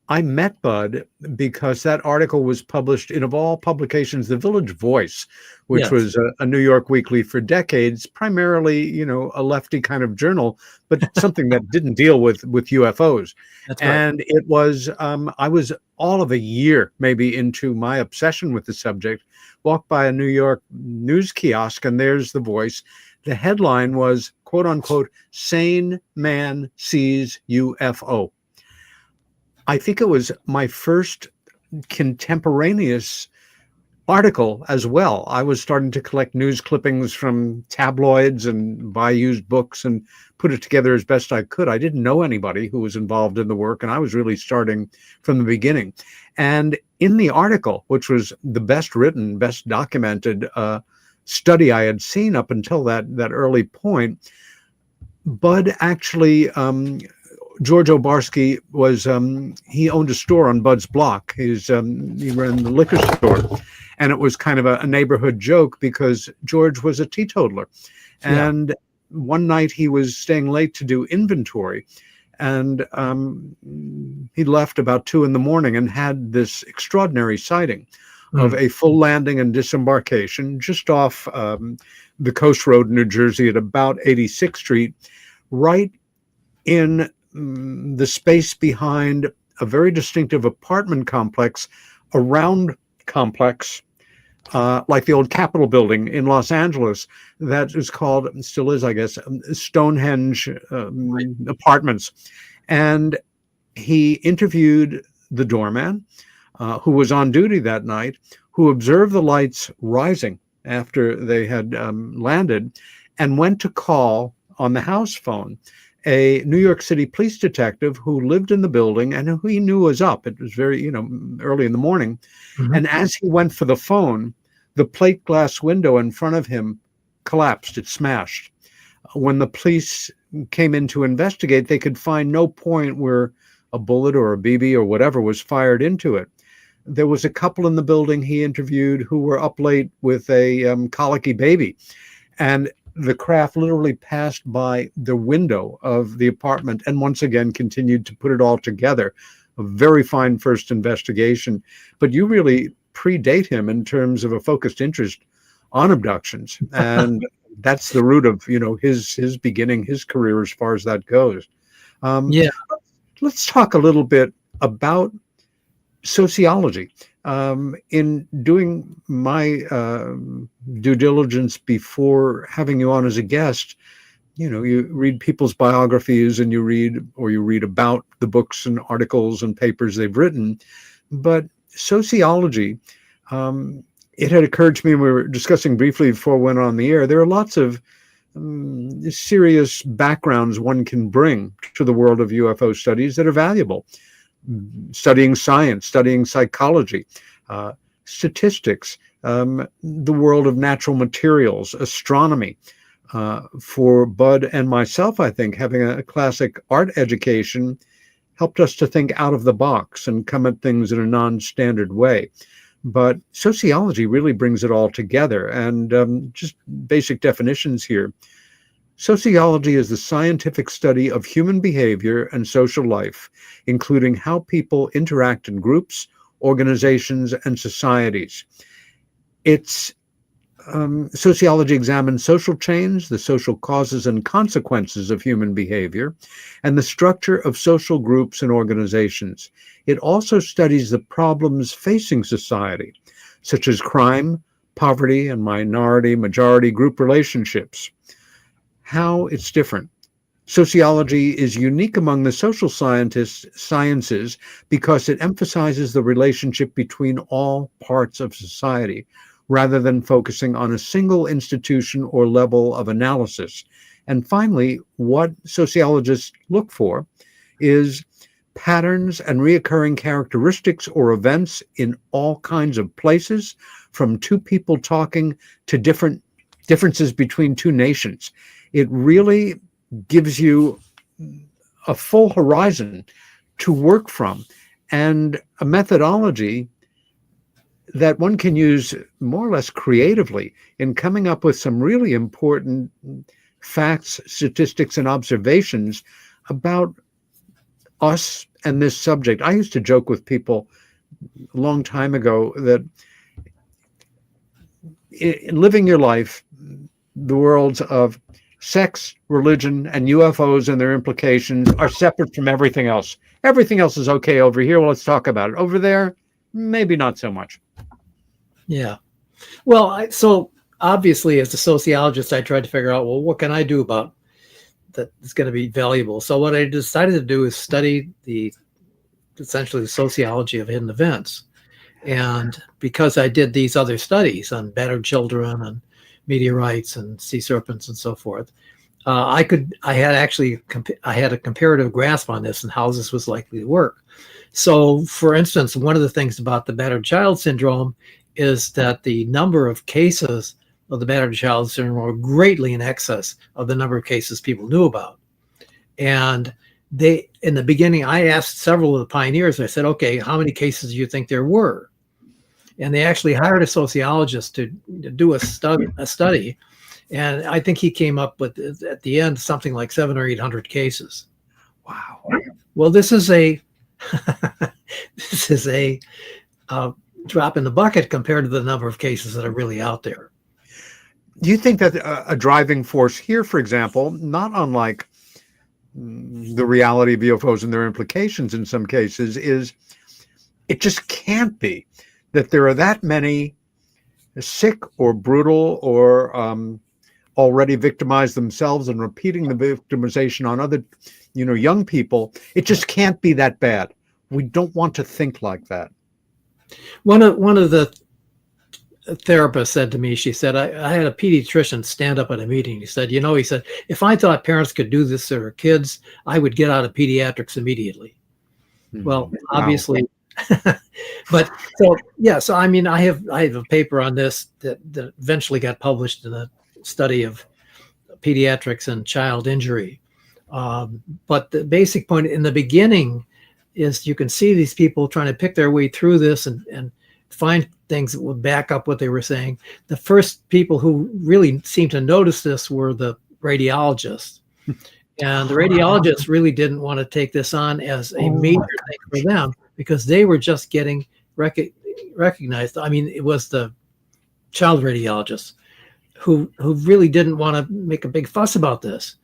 I met Bud because that article was published in, of all publications, the Village Voice, which was a New York weekly for decades, primarily, a lefty kind of journal, but something that didn't deal with UFOs. That's right. And it was, I was all of a year maybe into my obsession with the subject, walked by a New York news kiosk, and there's the Voice. The headline was, quote unquote, "Sane Man Sees UFO." I think it was my first contemporaneous article as well. I was starting to collect news clippings from tabloids and buy used books and put it together as best I could. I didn't know anybody who was involved in the work, and I was really starting from the beginning. And in the article, which was the best written, best documented study I had seen up until that early point, Bud actually George Obarski was, he owned a store on Bud's block. He ran the liquor store. And it was kind of a neighborhood joke because George was a teetotaler. And one night he was staying late to do inventory. And he left about 2 a.m. and had this extraordinary sighting of a full landing and disembarkation just off the Coast Road in New Jersey at about 86th Street, right in the space behind a very distinctive apartment complex, a round complex, like the old Capitol building in Los Angeles, that is called, still is, I guess, Stonehenge Apartments. And he interviewed the doorman, who was on duty that night, who observed the lights rising after they had landed, and went to call on the house phone a New York City police detective who lived in the building and who he knew was up. It was very, early in the morning. Mm-hmm. And as he went for the phone, the plate glass window in front of him collapsed. It smashed. When the police came in to investigate, they could find no point where a bullet or a BB or whatever was fired into it. There was a couple in the building he interviewed who were up late with a colicky baby, and the craft literally passed by the window of the apartment and once again continued to put it all together. A very fine first investigation, but you really predate him in terms of a focused interest on abductions, and that's the root of his beginning, his career as far as that goes. Yeah. Let's talk a little bit about sociology. In doing my due diligence before having you on as a guest, you read people's biographies and you read about the books and articles and papers they've written. But sociology, it had occurred to me, we were discussing briefly before we went on the air, there are lots of serious backgrounds one can bring to the world of UFO studies that are valuable. Studying science, studying psychology, statistics, the world of natural materials, astronomy. For Bud and myself, I think having a classic art education helped us to think out of the box and come at things in a non-standard way. But sociology really brings it all together. And just basic definitions here. Sociology is the scientific study of human behavior and social life, including how people interact in groups, organizations, and societies. Sociology examines social change, the social causes and consequences of human behavior, and the structure of social groups and organizations. It also studies the problems facing society, such as crime, poverty, and minority-majority group relationships. How it's different. Sociology is unique among the social sciences because it emphasizes the relationship between all parts of society, rather than focusing on a single institution or level of analysis. And finally, what sociologists look for is patterns and reoccurring characteristics or events in all kinds of places, from two people talking to differences between two nations. It really gives you a full horizon to work from and a methodology that one can use more or less creatively in coming up with some really important facts, statistics, and observations about us and this subject. I used to joke with people a long time ago that in living your life, the worlds of sex, religion, and UFOs and their implications are separate from everything else. Everything else is okay over here. Well, let's talk about it. Over there, maybe not so much. Yeah. Well, so obviously, as a sociologist, I tried to figure out, well, what can I do about that is going to be valuable? So what I decided to do is study essentially the sociology of hidden events. And because I did these other studies on battered children and meteorites and sea serpents and so forth, I had a comparative grasp on this and how this was likely to work. So, for instance, one of the things about the battered child syndrome is that the number of cases of the battered child syndrome are greatly in excess of the number of cases people knew about. And in the beginning, I asked several of the pioneers, I said, okay, how many cases do you think there were? And they actually hired a sociologist to do a study. And I think he came up with, at the end, something like 700 or 800 cases. Wow. Well, this is a drop in the bucket compared to the number of cases that are really out there. Do you think that a driving force here, for example, not unlike the reality of UFOs and their implications in some cases, is it just can't be that there are that many sick or brutal or already victimized themselves and repeating the victimization on other, young people? It just can't be that bad. We don't want to think like that. One of the therapists said to me, she said, I had a pediatrician stand up at a meeting. He said, if I thought parents could do this to their kids, I would get out of pediatrics immediately. Well, obviously, but so I mean, I have a paper on this that eventually got published in a study of pediatrics and child injury. But the basic point in the beginning, is you can see these people trying to pick their way through this and find things that would back up what they were saying. The first people who really seemed to notice this were the radiologists. And the radiologists really didn't want to take this on as a major thing for them because they were just getting recognized. I mean, it was the child radiologists who really didn't want to make a big fuss about this.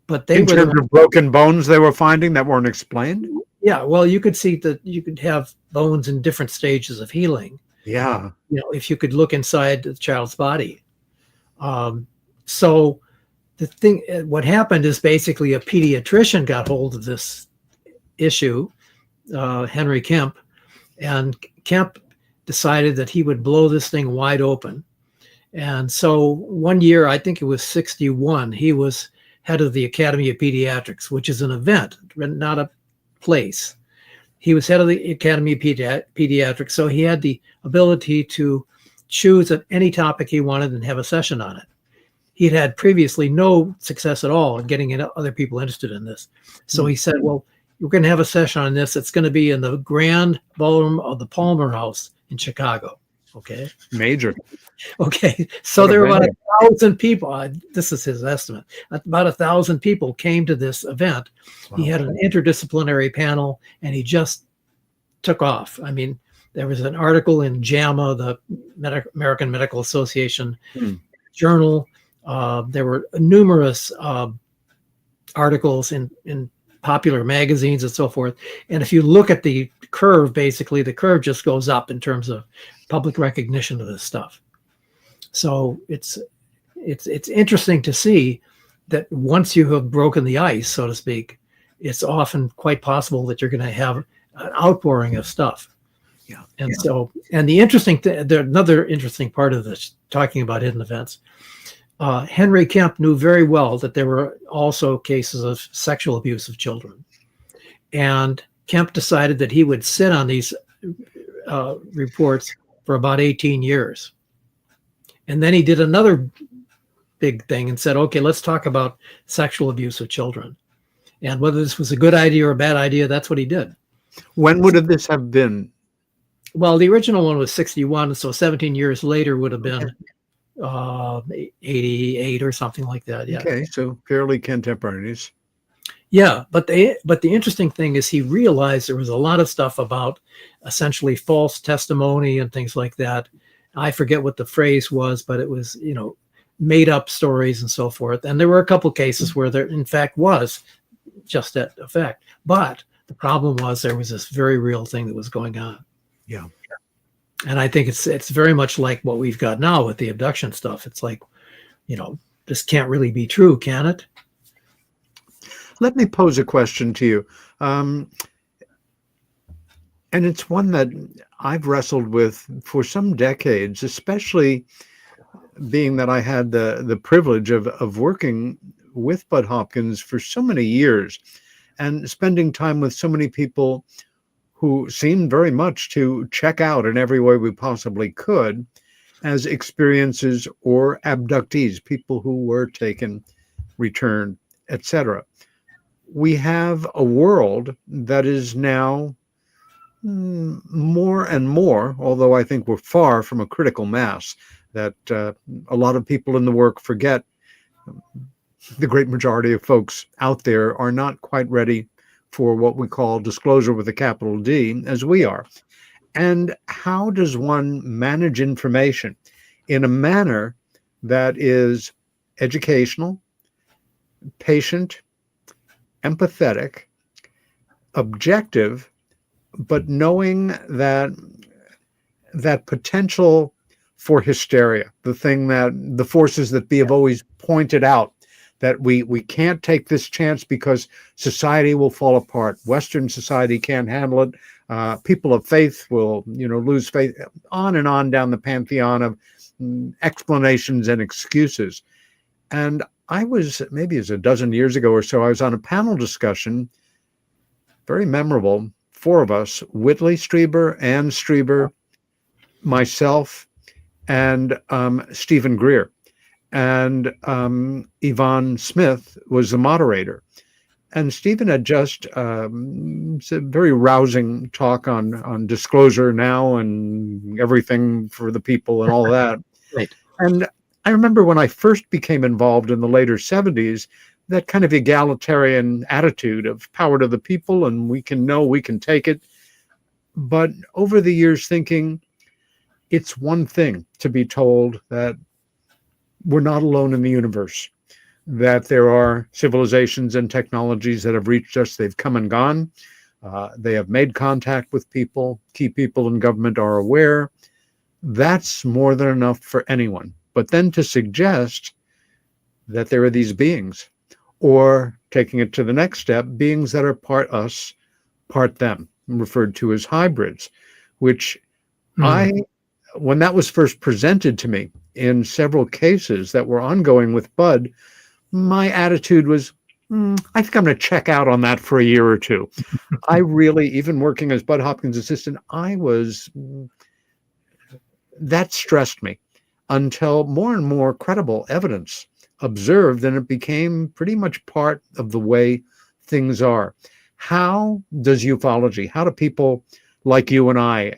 But they in terms of broken bones they were finding that weren't explained? Yeah, well, you could see that you could have bones in different stages of healing. Yeah. If you could look inside the child's body. So the thing, what happened is basically a pediatrician got hold of this issue, Henry Kemp, and Kemp decided that he would blow this thing wide open. And so one year, I think it was 1961, he was head of the Academy of Pediatrics, which is an event, not a place. He was head of the Academy of Pediatrics, so he had the ability to choose any topic he wanted and have a session on it. He'd had previously no success at all in getting other people interested in this. So he said, well, we're going to have a session on this. It's going to be in the grand ballroom of the Palmer House in Chicago. Okay. Major. Okay. So there were about 1,000 people. This is his estimate. About 1,000 people came to this event. Wow. He had an interdisciplinary panel and he just took off. I mean, there was an article in JAMA, the American Medical Association journal. There were numerous articles in popular magazines and so forth. And if you look at the curve, basically the curve just goes up in terms of public recognition of this stuff. So it's interesting to see that once you have broken the ice, so to speak, it's often quite possible that you're going to have an outpouring of stuff. Yeah. And so, and the interesting thing, another interesting part of this, talking about hidden events, Henry Kemp knew very well that there were also cases of sexual abuse of children. And Kemp decided that he would sit on these reports for about 18 years. And then he did another big thing and said, okay, let's talk about sexual abuse of children. And whether this was a good idea or a bad idea, that's what he did. When would this have been? Well, the original one was 1961, so 17 years later would have been 88 or something like that. Yeah. Okay, so fairly contemporaneous. Yeah, but the interesting thing is he realized there was a lot of stuff about essentially false testimony and things like that. I forget what the phrase was, but it was, made up stories and so forth. And there were a couple cases where there, in fact, was just that effect. But the problem was there was this very real thing that was going on. Yeah. And I think it's very much like what we've got now with the abduction stuff. It's like, this can't really be true, can it? Let me pose a question to you. And it's one that I've wrestled with for some decades, especially being that I had the privilege of working with Bud Hopkins for so many years and spending time with so many people who seemed very much to check out in every way we possibly could as experiences or abductees, people who were taken, returned, etc. We have a world that is now more and more, although I think we're far from a critical mass, that a lot of people in the work forget. The great majority of folks out there are not quite ready for what we call disclosure with a capital D, as we are. And how does one manage information in a manner that is educational, patient, empathetic, objective, but knowing that potential for hysteria, the thing that the forces that we have always pointed out, that we can't take this chance because society will fall apart. Western society can't handle it. People of faith will, lose faith, on and on down the pantheon of explanations and excuses. And I was, maybe it's a dozen years ago or so, I was on a panel discussion, very memorable, 4 of us, Whitley Strieber, Ann Strieber, myself, and Stephen Greer. And Yvonne Smith was the moderator. And Stephen had just it's a very rousing talk on disclosure now and everything for the people and all that. Right. And I remember when I first became involved in the later 70s, that kind of egalitarian attitude of power to the people, and we can take it. But over the years thinking, it's one thing to be told that we're not alone in the universe, that there are civilizations and technologies that have reached us. They've come and gone. They have made contact with people. Key people in government are aware. That's more than enough for anyone. But then to suggest that there are these beings, or taking it to the next step, beings that are part us, part them, referred to as hybrids, which when that was first presented to me in several cases that were ongoing with Bud, my attitude was, I think I'm going to check out on that for a year or two. I really, even working as Bud Hopkins' assistant, that stressed me until more and more credible evidence observed, and it became pretty much part of the way things are. How does ufology, how do people like you and I,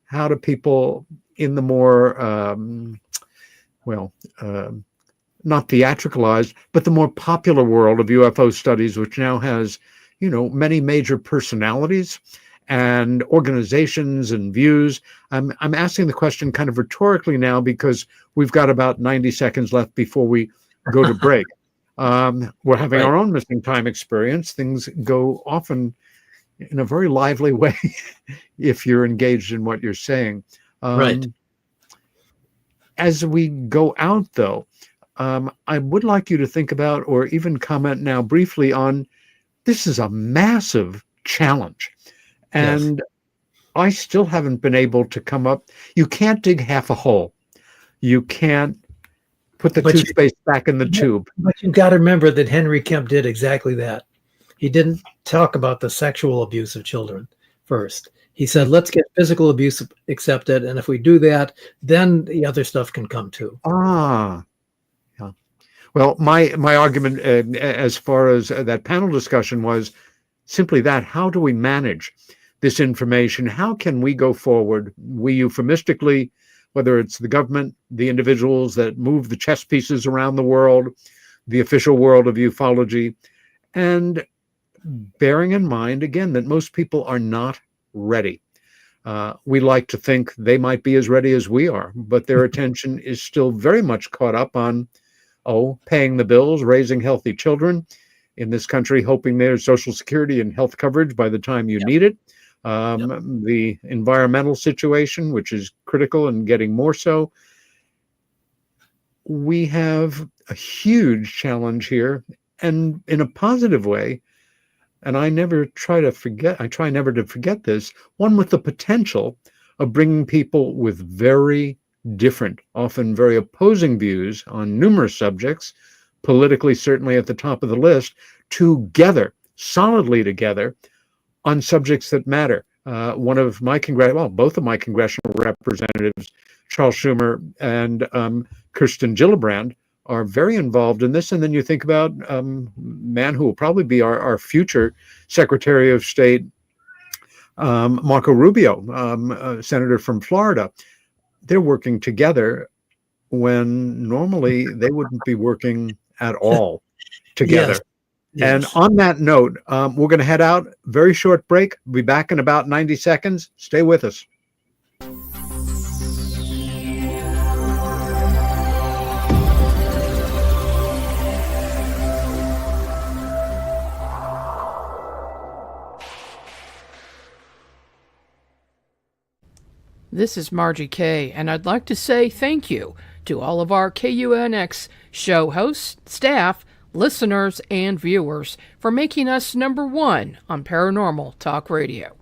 how do people in the more, not theatricalized, but the more popular world of UFO studies, which now has, many major personalities and organizations and views. I'm asking the question kind of rhetorically now because we've got about 90 seconds left before we go to break. We're having our own missing time experience. Things go often in a very lively way if you're engaged in what you're saying. Right. As we go out, though, I would like you to think about, or even comment now briefly on, this is a massive challenge. And yes, I still haven't been able to come up. You can't dig half a hole. You can't put the toothpaste back in the tube. But you've got to remember that Henry Kemp did exactly that. He didn't talk about the sexual abuse of children first. He said, let's get physical abuse accepted. And if we do that, then the other stuff can come too. Yeah. Well, my argument as far as that panel discussion was simply that: how do we manage this information? How can we go forward? We euphemistically, whether it's the government, the individuals that move the chess pieces around the world, the official world of ufology, and bearing in mind, again, that most people are not ready. We like to think they might be as ready as we are, but their attention is still very much caught up on, paying the bills, raising healthy children in this country, hoping there's Social Security and health coverage by the time you need it. The environmental situation, which is critical and getting more so. We have a huge challenge here, and in a positive way, and I try never to forget this, one with the potential of bringing people with very different, often very opposing views on numerous subjects, politically certainly at the top of the list, together, solidly together, on subjects that matter. Both of my congressional representatives, Charles Schumer and Kirsten Gillibrand, are very involved in this. And then you think about a man who will probably be our future Secretary of State, Marco Rubio, senator from Florida. They're working together when normally they wouldn't be working at all together. Yes. And on that note, we're going to head out. Very short break. We'll be back in about 90 seconds. Stay with us. This is Margie Kay, and I'd like to say thank you to all of our KUNX show hosts, staff, listeners, and viewers for making us number one on Paranormal Talk Radio.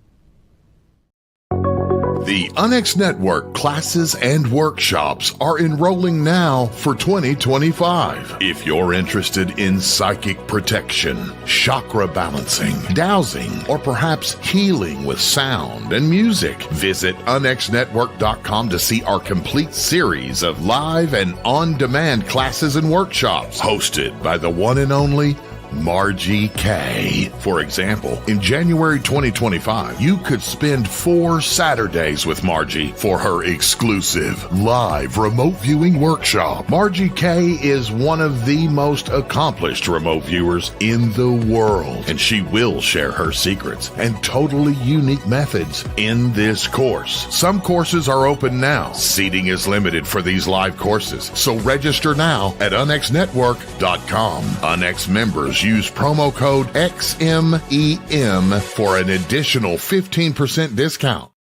The UNX Network classes and workshops are enrolling now for 2025. If you're interested in psychic protection, chakra balancing, dowsing, or perhaps healing with sound and music, visit unxnetwork.com to see our complete series of live and on-demand classes and workshops hosted by the one and only Margie K. For example, in January 2025, you could spend 4 Saturdays with Margie for her exclusive live remote viewing workshop. Margie K is one of the most accomplished remote viewers in the world, and she will share her secrets and totally unique methods in this course. Some courses are open now. Seating is limited for these live courses, so register now at unxnetwork.com. Unx members use promo code XMEM for an additional 15% discount.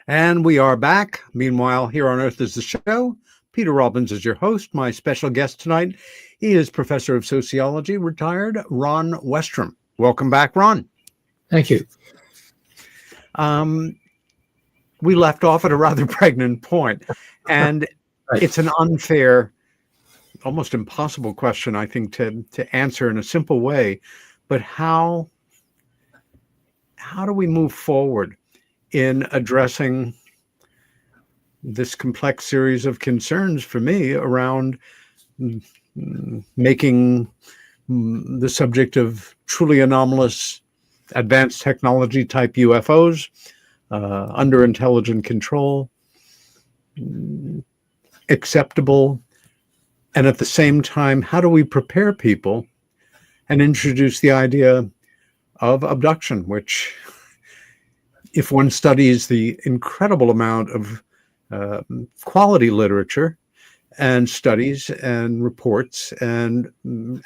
And we are back. Meanwhile, here on Earth is the show. Peter Robbins is your host. My special guest tonight, he is Professor of Sociology, retired Ron Westrum. Welcome back, Ron. Thank you. We left off at a rather pregnant point, and Right. It's an unfair, almost impossible question, I think, to answer in a simple way. But how do we move forward in addressing this complex series of concerns for me around making the subject of truly anomalous advanced technology type UFOs under intelligent control acceptable, and at the same time, how do we prepare people and introduce the idea of abduction, which, if one studies the incredible amount of quality literature and studies and reports and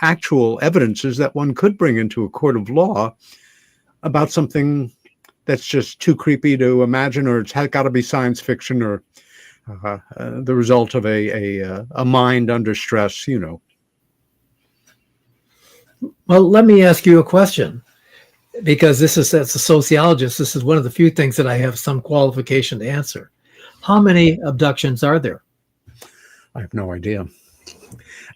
actual evidences that one could bring into a court of law about something that's just too creepy to imagine, or it's got to be science fiction, or the result of a mind under stress, you know. Well, let me ask you a question, because as a sociologist, this is one of the few things that I have some qualification to answer. How many abductions are there? I have no idea.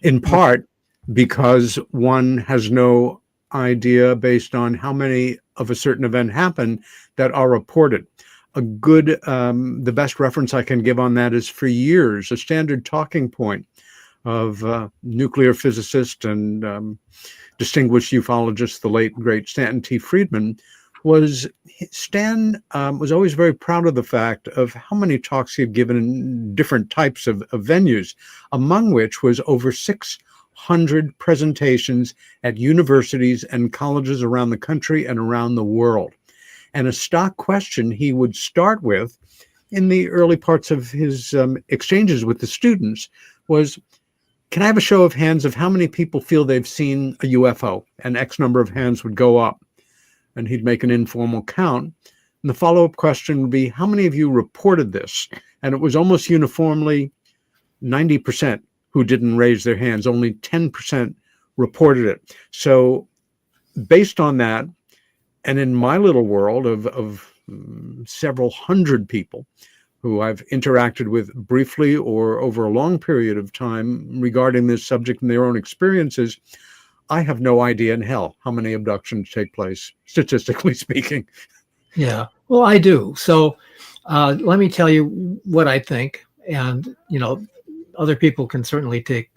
In part because one has no idea based on how many of a certain event happen that are reported. A good, the best reference I can give on that is, for years, a standard talking point of nuclear physicist and distinguished ufologist, the late, great Stanton T. Friedman, was Stan was always very proud of the fact of how many talks he had given in different types of venues, among which was over 600 presentations at universities and colleges around the country and around the world. And a stock question he would start with in the early parts of his exchanges with the students was, can I have a show of hands of how many people feel they've seen a UFO? And X number of hands would go up. And he'd make an informal count. And the follow-up question would be, how many of you reported this? And it was almost uniformly 90% who didn't raise their hands. Only 10% reported it. So based on that, and in my little world of several hundred people who I've interacted with briefly or over a long period of time regarding this subject and their own experiences, I have no idea in hell how many abductions take place, statistically speaking. Yeah, well, I do. So let me tell you what I think. And, other people can certainly take,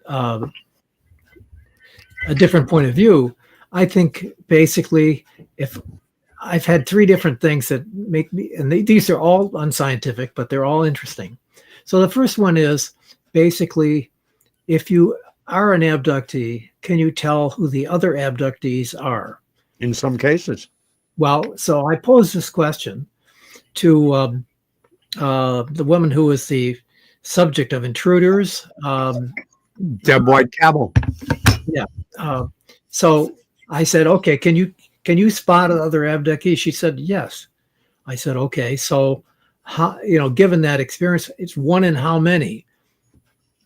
a different point of view. I think basically, if I've had 3 different things that make me, and these are all unscientific, but they're all interesting. So the first one is basically, if you are an abductee, can you tell who the other abductees are? In some cases. Well, so I posed this question to the woman who was the subject of Intruders. Deb White Cabell. Yeah. So I said, okay, can you spot other abductees? She said, yes. I said, okay, so how, given that experience, it's 1 in how many?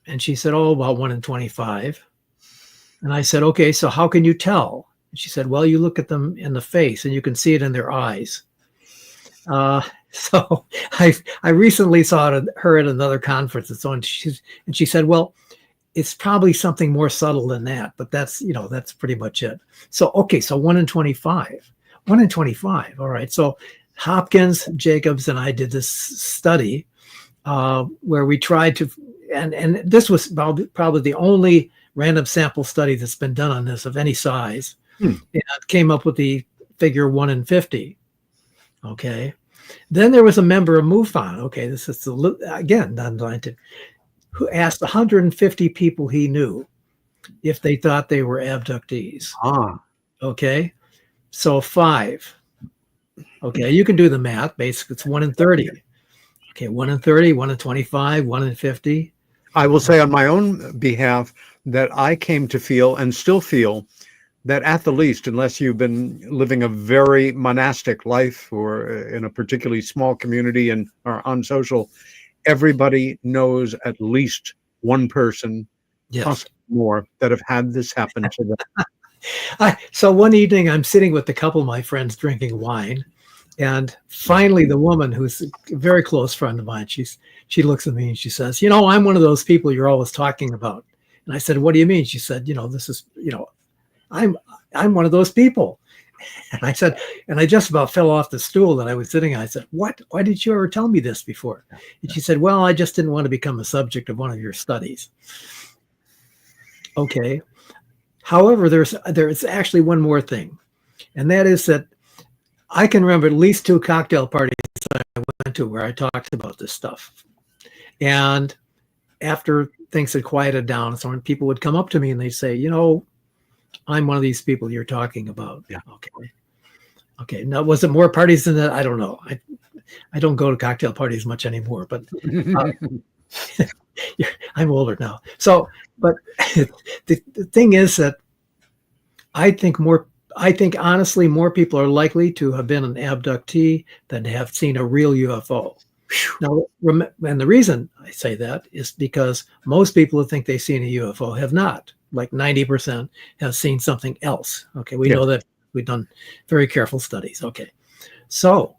And she said, oh, about 1 in 25. And I said, okay, so how can you tell? And she said, well, you look at them in the face and you can see it in their eyes. So I recently saw her at another conference and so on. And she said, well, it's probably something more subtle than that, but that's pretty much it. So, okay, so 1 in 25. 1 in 25. All right. So Hopkins, Jacobs, and I did this study where we tried to, and this was probably the only random sample study that's been done on this of any size. And came up with the figure 1 in 50. Okay. Then there was a member of MUFON. Okay, this is again non-scientific, who asked 150 people he knew if they thought they were abductees. Okay, so 5. Okay, you can do the math. Basically, it's 1 in 30. Okay, 1 in 30, 1 in 25, 1 in 50. I will say on my own behalf that I came to feel and still feel that at the least, unless you've been living a very monastic life or in a particularly small community and are unsocial, everybody knows at least one person, possibly more, that have had this happen to them. So one evening, I'm sitting with a couple of my friends drinking wine, and finally, the woman, who's a very close friend of mine, she looks at me and she says, I'm one of those people you're always talking about. And I said, what do you mean? She said, this is, I'm one of those people. And I said, and I just about fell off the stool that I was sitting on. I said, what? Why did you ever tell me this before? And she said, well, I just didn't want to become a subject of one of your studies. Okay. However, there's actually one more thing. And that is that I can remember at least 2 cocktail parties that I went to where I talked about this stuff. And after things had quieted down, so when people would come up to me and they'd say, I'm one of these people you're talking about. Yeah. Okay. Now, was it more parties than that? I don't know. I don't go to cocktail parties much anymore, but I'm older now. So, but the thing is that I think honestly, more people are likely to have been an abductee than to have seen a real UFO. Now, and the reason I say that is because most people who think they've seen a UFO have not. Like 90% have seen something else. Okay, we know that. We've done very careful studies. Okay, so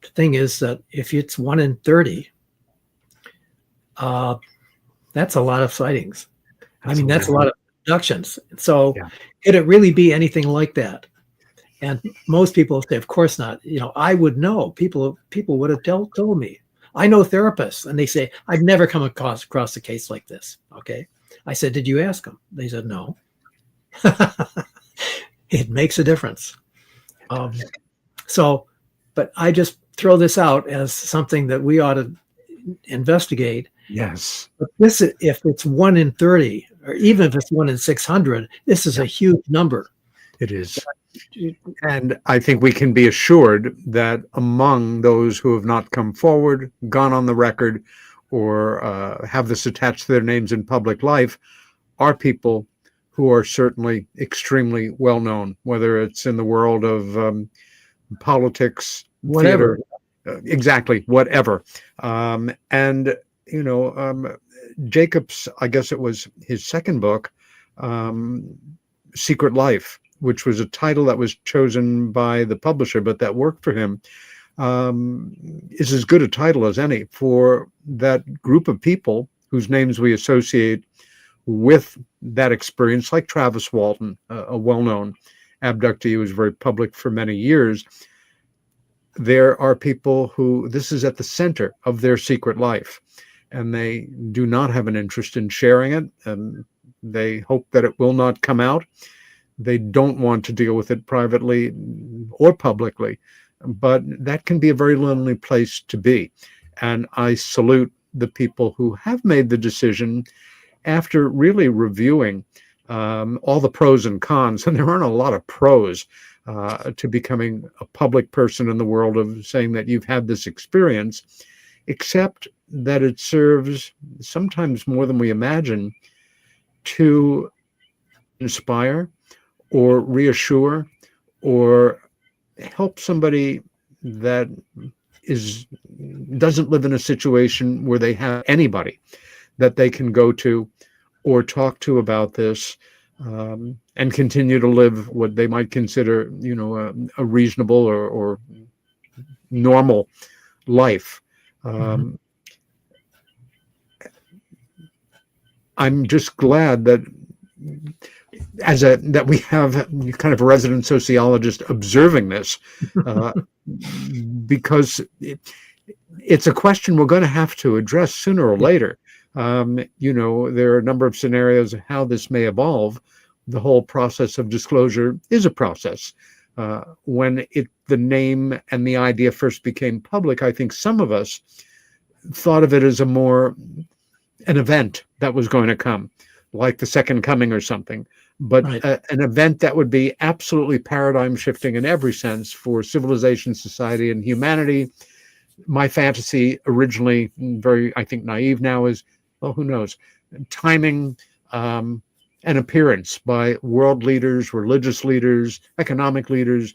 the thing is that if it's 1 in 30, that's a lot of sightings. That's a lot of abductions. So could it really be anything like that? And most people say, of course not. I would know. People would have told me. I know therapists, and they say, I've never come across a case like this. Okay. I said, did you ask them? They said, no. It makes a difference. But I just throw this out as something that we ought to investigate. Yes. But if it's 1 in 30, or even if it's 1 in 600, this is a huge number. It is. And I think we can be assured that among those who have not come forward, gone on the record, or have this attached to their names in public life, are people who are certainly extremely well known, whether it's in the world of politics, whatever, theater, exactly, whatever. Jacobs, I guess it was his second book, Secret Life, which was a title that was chosen by the publisher, but that worked for him, is as good a title as any for that group of people whose names we associate with that experience, like Travis Walton, a well-known abductee who was very public for many years. There are people who this is at the center of their secret life, and they do not have an interest in sharing it, and they hope that it will not come out. They don't want to deal with it privately or publicly, but that can be a very lonely place to be. And I salute the people who have made the decision after really reviewing all the pros and cons, and there aren't a lot of pros to becoming a public person in the world of saying that you've had this experience, except that it serves sometimes more than we imagine to inspire or reassure or help somebody that doesn't live in a situation where they have anybody that they can go to or talk to about this, and continue to live what they might consider, a reasonable or normal life. I'm just glad that that we have kind of a resident sociologist observing this, because it's a question we're going to have to address sooner or later. There are a number of scenarios of how this may evolve. The whole process of disclosure is a process. When the name and the idea first became public, I think some of us thought of it as an event that was going to come, like the second coming or something, but Right. An event that would be absolutely paradigm shifting in every sense for civilization, society, and humanity. My fantasy originally, very, I think, naive now, is, well, who knows, timing, an appearance by world leaders, religious leaders, economic leaders,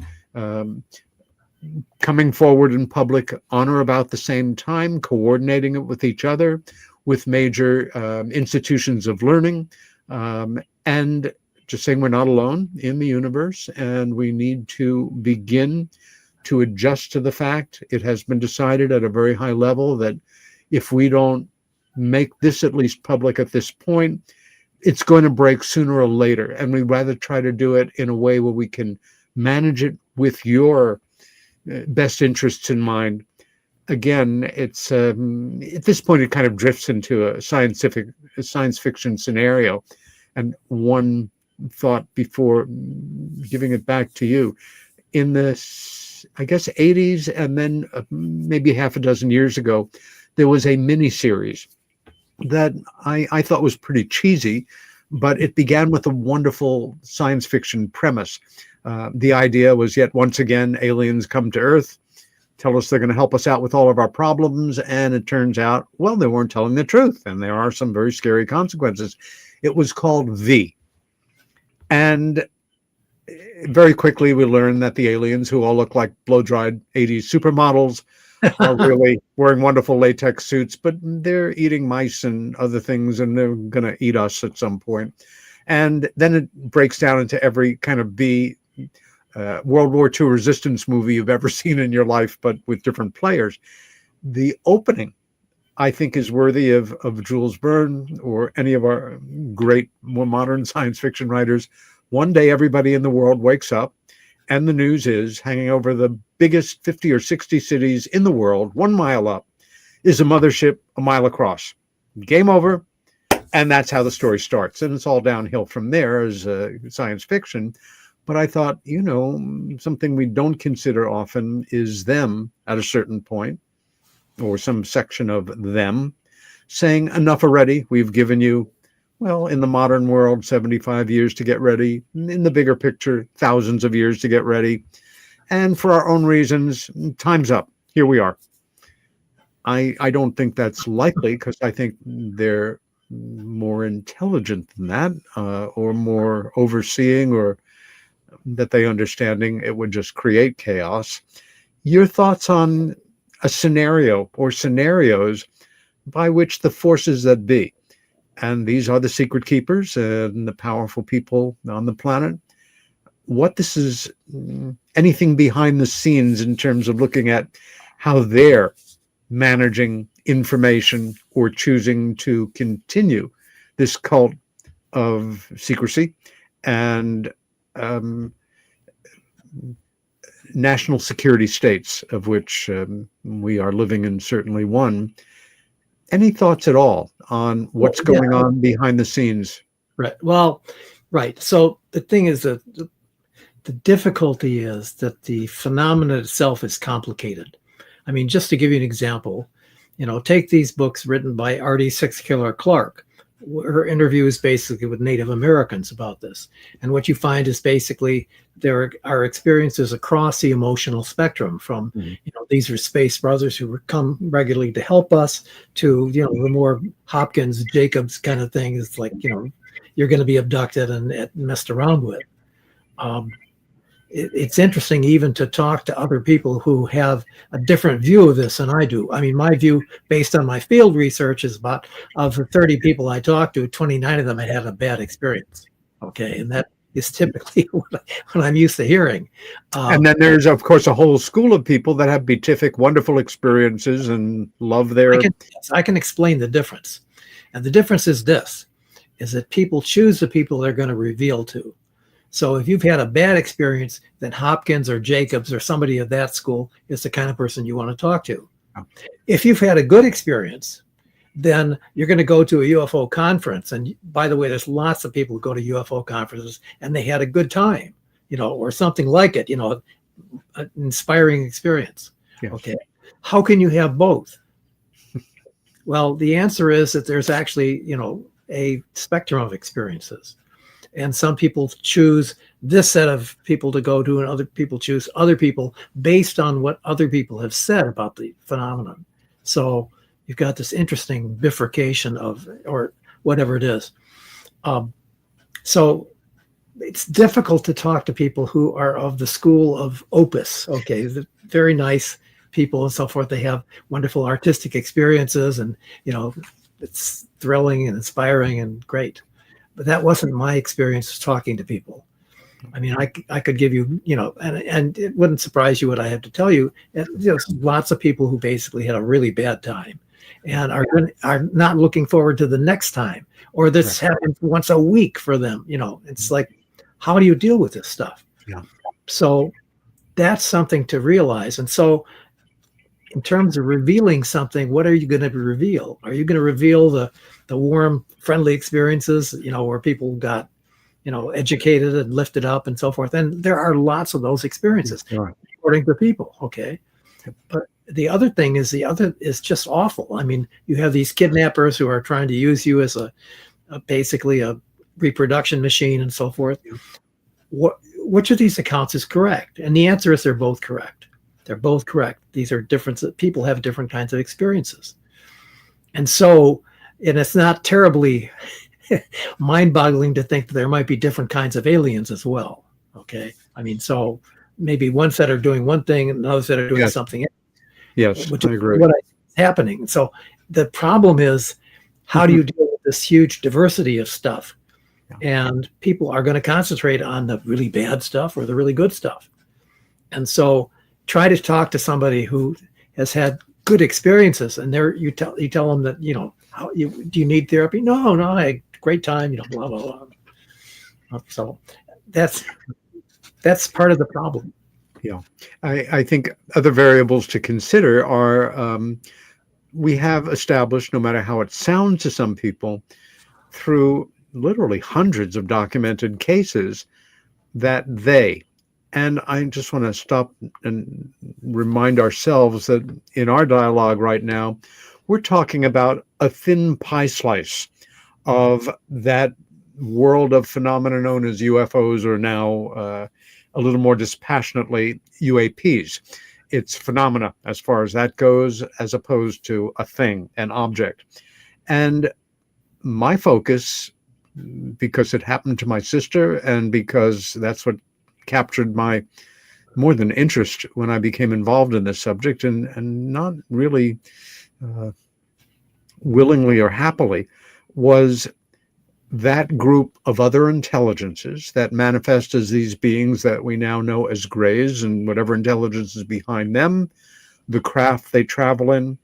coming forward in public on or about the same time, coordinating it with each other, with major institutions of learning, and just saying we're not alone in the universe, and we need to begin to adjust to the fact it has been decided at a very high level that if we don't make this at least public at this point, it's going to break sooner or later. And we'd rather try to do it in a way where we can manage it with your best interests in mind. Again, it's at this point, it kind of drifts into a science fiction scenario. And one thought before giving it back to you, in the, I guess, 80s, and then maybe half a dozen years ago, there was a mini series that I thought was pretty cheesy, but it began with a wonderful science fiction premise. The idea was, yet once again, aliens come to Earth, tell us they're going to help us out with all of our problems, and it turns out, well, they weren't telling the truth, and there are some very scary consequences. It was called V. And very quickly we learned that the aliens, who all look like blow-dried 80s supermodels, are really wearing wonderful latex suits, but they're eating mice and other things, and they're going to eat us at some point. And then it breaks down into every kind of World War II resistance movie you've ever seen in your life, but with different players. The opening, I think, is worthy of Jules Verne or any of our great, more modern science fiction writers. One day, everybody in the world wakes up, and the news is hanging over the biggest 50 or 60 cities in the world, 1 mile up, is a mothership a mile across. Game over. And that's how the story starts. And it's all downhill from there as science fiction. But I thought, something we don't consider often is them at a certain point, or some section of them, saying, enough already. We've given you, well, in the modern world, 75 years to get ready. In the bigger picture, thousands of years to get ready. And for our own reasons, time's up. Here we are. I don't think that's likely, because I think they're more intelligent than that, or more overseeing, or that they understanding it would just create chaos. Your thoughts on a scenario or scenarios by which the forces that be, and these are the secret keepers and the powerful people on the planet, what this is, anything behind the scenes in terms of looking at how they're managing information or choosing to continue this cult of secrecy and national security states, of which we are living in certainly one. Any thoughts at all on what's going on behind the scenes? Right. Well, right. So the thing is that the difficulty is that the phenomenon itself is complicated. I mean, just to give you an example, take these books written by R.D. Six-Killer Clark. Her interview is basically with Native Americans about this. And what you find is basically there are experiences across the emotional spectrum from, these are space brothers who come regularly to help us, to, the more Hopkins, Jacobs kind of thing. It's like, you're going to be abducted and messed around with. It's interesting even to talk to other people who have a different view of this than I do. I mean, my view, based on my field research, is about, of the 30 people I talked to, 29 of them had had a bad experience. Okay, and that is typically what I'm used to hearing. And then there's, of course, a whole school of people that have beatific, wonderful experiences and love their... I can explain the difference. And the difference is this. is that people choose the people they're going to reveal to. So if you've had a bad experience, then Hopkins or Jacobs or somebody of that school is the kind of person you want to talk to. If you've had a good experience, then you're going to go to a UFO conference. And by the way, there's lots of people who go to UFO conferences and they had a good time, or something like it, an inspiring experience. Yes. Okay. How can you have both? Well, the answer is that there's actually, a spectrum of experiences. And some people choose this set of people to go to, and other people choose other people based on what other people have said about the phenomenon. So you've got this interesting bifurcation of, or whatever it is. So it's difficult to talk to people who are of the school of opus. Okay, the very nice people and so forth. They have wonderful artistic experiences, and it's thrilling and inspiring and great. But that wasn't my experience talking to people. I mean, I could give you, and it wouldn't surprise you what I have to tell you. Lots of people who basically had a really bad time and are not looking forward to the next time, or this happens once a week for them. It's like, how do you deal with this stuff? Yeah. So that's something to realize. And so in terms of revealing something, what are you going to reveal? Are you going to reveal the warm, friendly experiences, where people got, educated and lifted up and so forth? And there are lots of those experiences, according to people. Okay. But the other thing is just awful. I mean, you have these kidnappers who are trying to use you as basically a reproduction machine and so forth. Which of these accounts is correct? And the answer is they're both correct. They're both correct. These are different. People have different kinds of experiences. And so, and it's not terribly mind-boggling to think that there might be different kinds of aliens as well. Okay. I mean, so maybe one set are doing one thing and another set are doing something else. Yes, which I agree. Is what is happening. So the problem is, how do you deal with this huge diversity of stuff? And people are going to concentrate on the really bad stuff or the really good stuff. And so try to talk to somebody who has had good experiences, and you tell them that, do you need therapy? No, I had a great time, blah, blah, blah. So that's part of the problem. Yeah. I think other variables to consider are, we have established, no matter how it sounds to some people, through literally hundreds of documented cases, that and I just want to stop and remind ourselves that in our dialogue right now, we're talking about a thin pie slice of that world of phenomena known as UFOs, or now a little more dispassionately UAPs. It's phenomena as far as that goes, as opposed to a thing, an object. And my focus, because it happened to my sister and because that's what captured my more than interest when I became involved in this subject, and not really willingly or happily, was that group of other intelligences that manifest as these beings that we now know as grays, and whatever intelligence is behind them, the craft they travel in,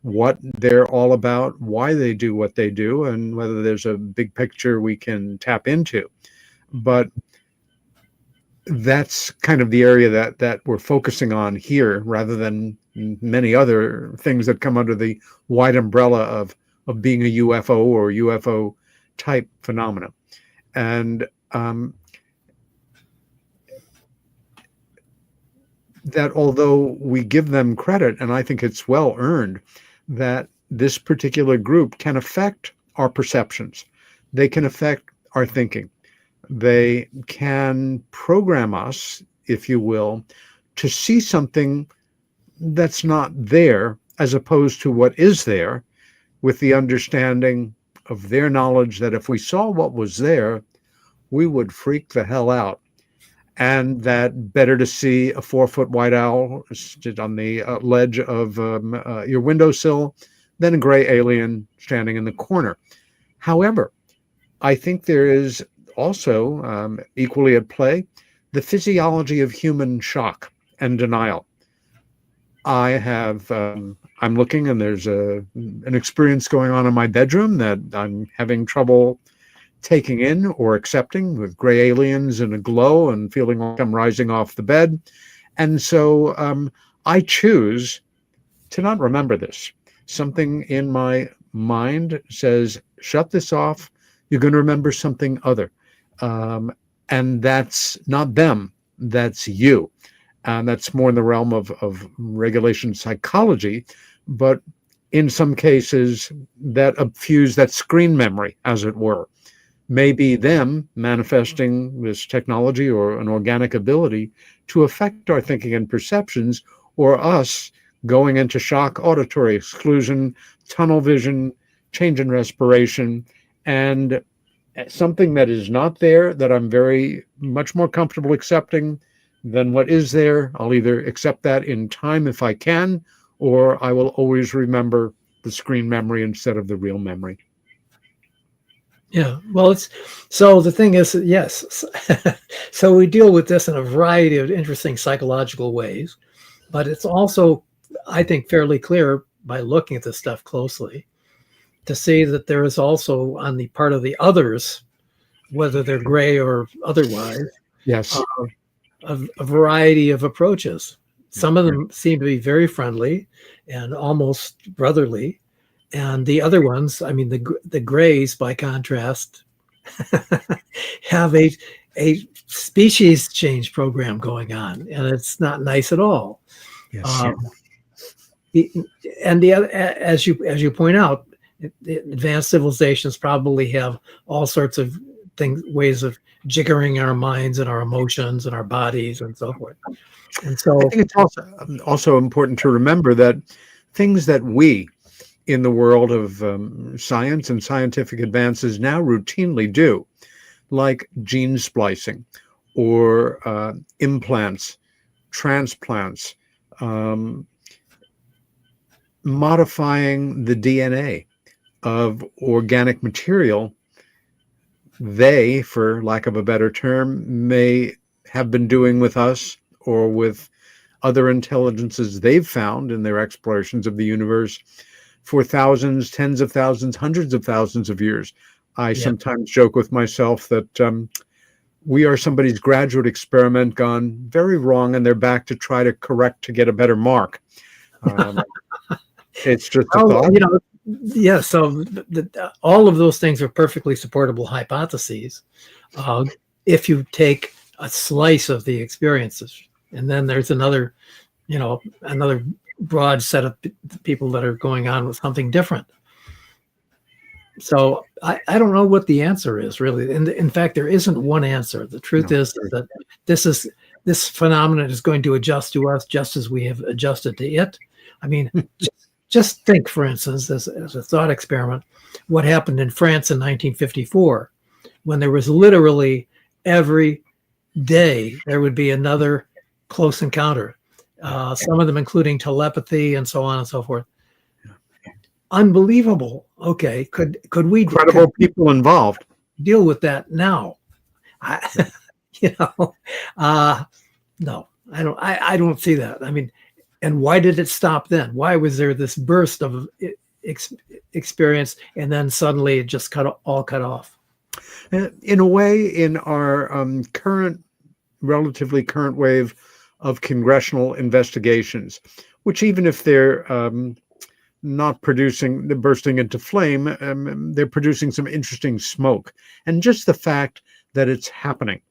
what they're all about, why they do what they do, and whether there's a big picture we can tap into. But that's kind of the area that we're focusing on here, rather than many other things that come under the wide umbrella of being a UFO or UFO type phenomena. And that although we give them credit, and I think it's well earned, that this particular group can affect our perceptions. They can affect our thinking. They can program us, if you will, to see something that's not there as opposed to what is there, with the understanding of their knowledge that if we saw what was there, we would freak the hell out. And that better to see a 4-foot white owl stood on the ledge of your windowsill than a gray alien standing in the corner. However, I think there is also equally at play the physiology of human shock and denial. I have, I'm looking, and there's an experience going on in my bedroom that I'm having trouble taking in or accepting with gray aliens in a glow and feeling like I'm rising off the bed. And so I choose to not remember this. Something in my mind says, shut this off. You're going to remember something other. And that's not them, that's you. And that's more in the realm of regulation psychology. But in some cases, that fuse, that screen memory, as it were, may be them manifesting this technology or an organic ability to affect our thinking and perceptions, or us going into shock, auditory exclusion, tunnel vision, change in respiration, and something that is not there that I'm very much more comfortable accepting than what is there. I'll either accept that in time if I can, or I will always remember the screen memory instead of the real memory. Yeah, well, so the thing is, yes, so we deal with this in a variety of interesting psychological ways, but it's also, I think, fairly clear by looking at this stuff closely to see that there is also on the part of the others, whether they're gray or otherwise, Yes. A variety of approaches. Some of them seem to be very friendly and almost brotherly. And the other ones, I mean, the grays, by contrast, have a species change program going on, and it's not nice at all. Yes. And the other, as you point out, the advanced civilizations probably have all sorts of ways of jiggering our minds and our emotions and our bodies and so forth. And so I think it's also important to remember that things that we in the world of science and scientific advances now routinely do, like gene splicing or implants, transplants, modifying the DNA of organic material, they, for lack of a better term, may have been doing with us or with other intelligences they've found in their explorations of the universe for thousands, tens of thousands, hundreds of thousands of years. I sometimes joke with myself that we are somebody's graduate experiment gone very wrong, and they're back to try to correct to get a better mark. It's just a thought. Yeah, so all of those things are perfectly supportable hypotheses if you take a slice of the experiences. And then there's another broad set of people that are going on with something different. So I don't know what the answer is, really. In fact, there isn't one answer. The truth is that this phenomenon is going to adjust to us just as we have adjusted to it. I mean, just think, for instance, as a thought experiment, what happened in France in 1954, when there was literally every day there would be another close encounter. Some of them including telepathy and so on and so forth. Unbelievable. Okay, could we incredible people involved deal with that now? No, I don't see that. I mean, and why did it stop then? Why was there this burst of experience and then suddenly it just cut off? In a way, in our relatively current wave of congressional investigations, which even if they're not bursting into flame, they're producing some interesting smoke. And just the fact that it's happening,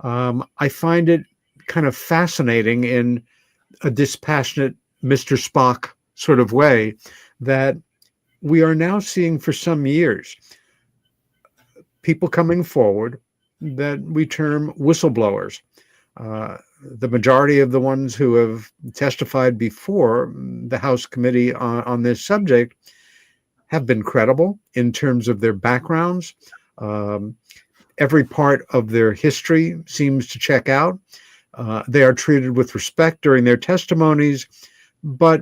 I find it kind of fascinating in a dispassionate Mr. Spock sort of way that we are now seeing for some years people coming forward that we term whistleblowers. The majority of the ones who have testified before the House committee on this subject have been credible in terms of their backgrounds. Every part of their history seems to check out. They are treated with respect during their testimonies, but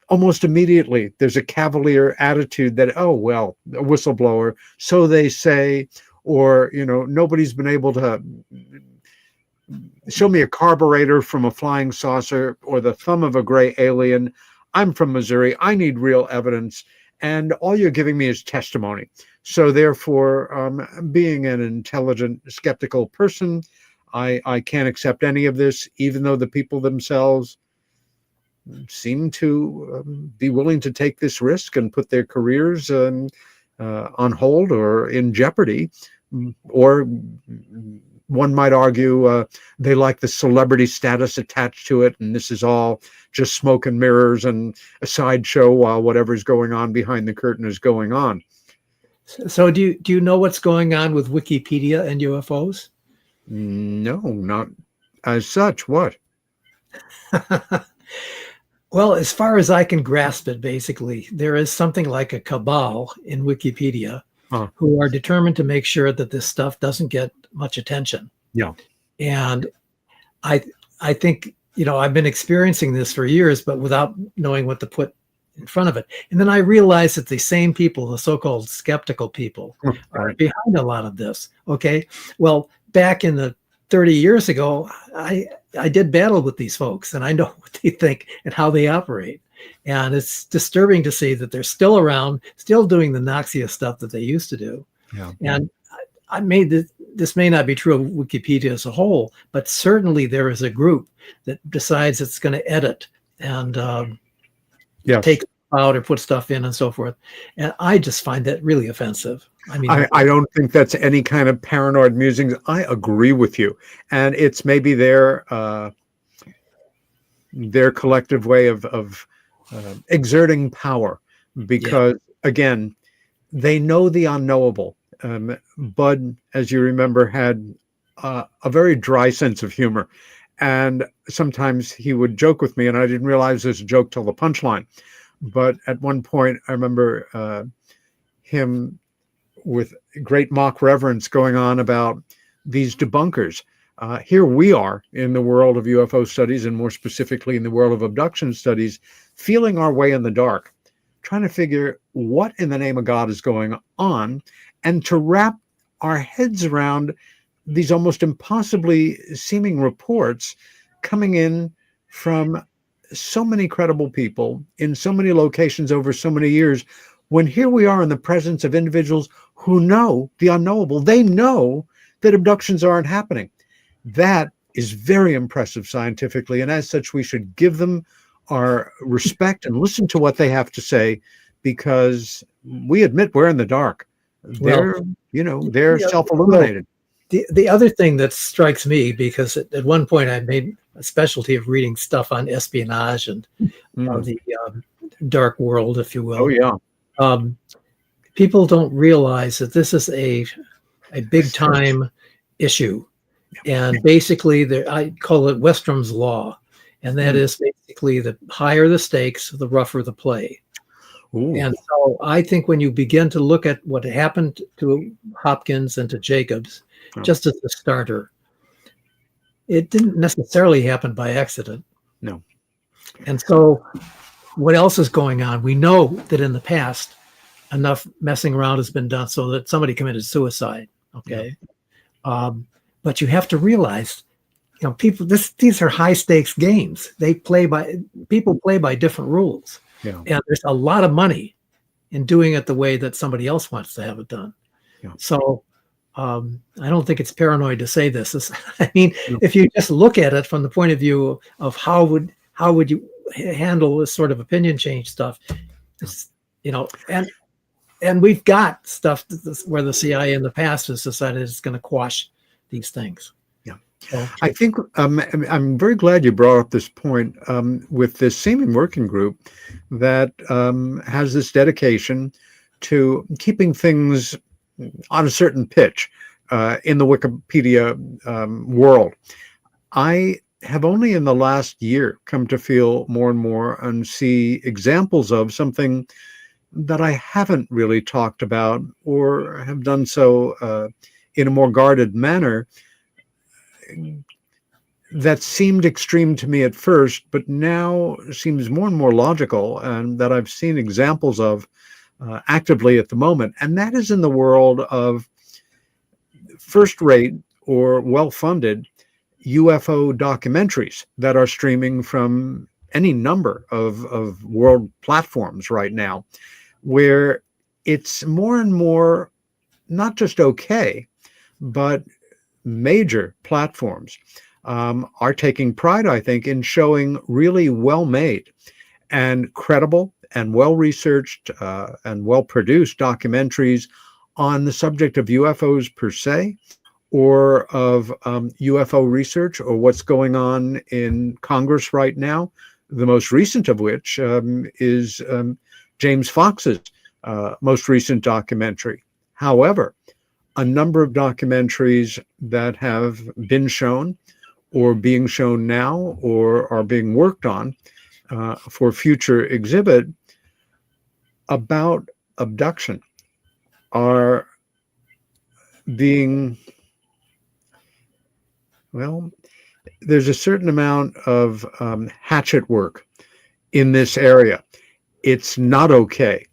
almost immediately there's a cavalier attitude that, oh, well, a whistleblower, so they say, or, nobody's been able to show me a carburetor from a flying saucer or the thumb of a gray alien. I'm from Missouri. I need real evidence. and all you're giving me is testimony. So therefore, being an intelligent, skeptical person, I can't accept any of this, even though the people themselves seem to be willing to take this risk and put their careers on hold or in jeopardy. Or one might argue they like the celebrity status attached to it, and this is all just smoke and mirrors and a sideshow while whatever's going on behind the curtain is going on. So do you know what's going on with Wikipedia and UFOs? No, not as such. What? Well, as far as I can grasp it, basically, there is something like a cabal in Wikipedia who are determined to make sure that this stuff doesn't get much attention. Yeah. And I think, I've been experiencing this for years, but without knowing what to put in front of it. And then I realized that the same people, the so-called skeptical people, are behind a lot of this. Okay. Well, back in the 30 years ago, I did battle with these folks, and I know what they think and how they operate. And it's disturbing to see that they're still around, still doing the noxious stuff that they used to do. Yeah. And I made this may not be true of Wikipedia as a whole, but certainly there is a group that decides it's going to edit and take out or put stuff in and so forth. And I just find that really offensive. I mean, I don't think that's any kind of paranoid musings. I agree with you. And it's maybe their collective way of exerting power, because again, they know the unknowable. Bud, as you remember, had a very dry sense of humor. And sometimes he would joke with me, and I didn't realize it was a joke till the punchline. But at one point, I remember him with great mock reverence going on about these debunkers. Here we are in the world of UFO studies, and more specifically in the world of abduction studies, feeling our way in the dark, trying to figure what in the name of God is going on, and to wrap our heads around these almost impossibly seeming reports coming in from so many credible people in so many locations over so many years, when here we are in the presence of individuals who know the unknowable. They know that abductions aren't happening. That is very impressive scientifically, and as such, we should give them our respect and listen to what they have to say, because we admit we're in the dark. They're self-illuminated. The other thing that strikes me, because at one point I made a specialty of reading stuff on espionage and the dark world, if you will. Oh, yeah. People don't realize that this is a big time issue. And basically, I call it Westrum's law. And that is basically the higher the stakes, the rougher the play. Ooh. And so I think when you begin to look at what happened to Hopkins and to Jacobs, just as a starter, it didn't necessarily happen by accident. No. And so what else is going on? We know that in the past, enough messing around has been done so that somebody committed suicide. Okay. Yeah. But you have to realize, people, these are high stakes games. People play by different rules. Yeah. And there's a lot of money in doing it the way that somebody else wants to have it done. Yeah. So I don't think it's paranoid to say this. If you just look at it from the point of view of how would you handle this sort of opinion change stuff, and we've got stuff where the CIA in the past has decided it's going to quash these things. Yeah, so, I think I'm very glad you brought up this point with this seeming working group that has this dedication to keeping things on a certain pitch in the Wikipedia world. I have only in the last year come to feel more and more and see examples of something that I haven't really talked about, or have done so in a more guarded manner, that seemed extreme to me at first, but now seems more and more logical, and that I've seen examples of actively at the moment. And that is in the world of first-rate or well-funded UFO documentaries that are streaming from any number of world platforms right now, where it's more and more not just okay, but major platforms are taking pride, I think, in showing really well-made and credible and well-researched and well-produced documentaries on the subject of UFOs per se, or of UFO research, or what's going on in Congress right now, the most recent of which is James Fox's most recent documentary. However, a number of documentaries that have been shown or being shown now or are being worked on for future exhibit about abduction are being, well, there's a certain amount of hatchet work in this area. It's not okay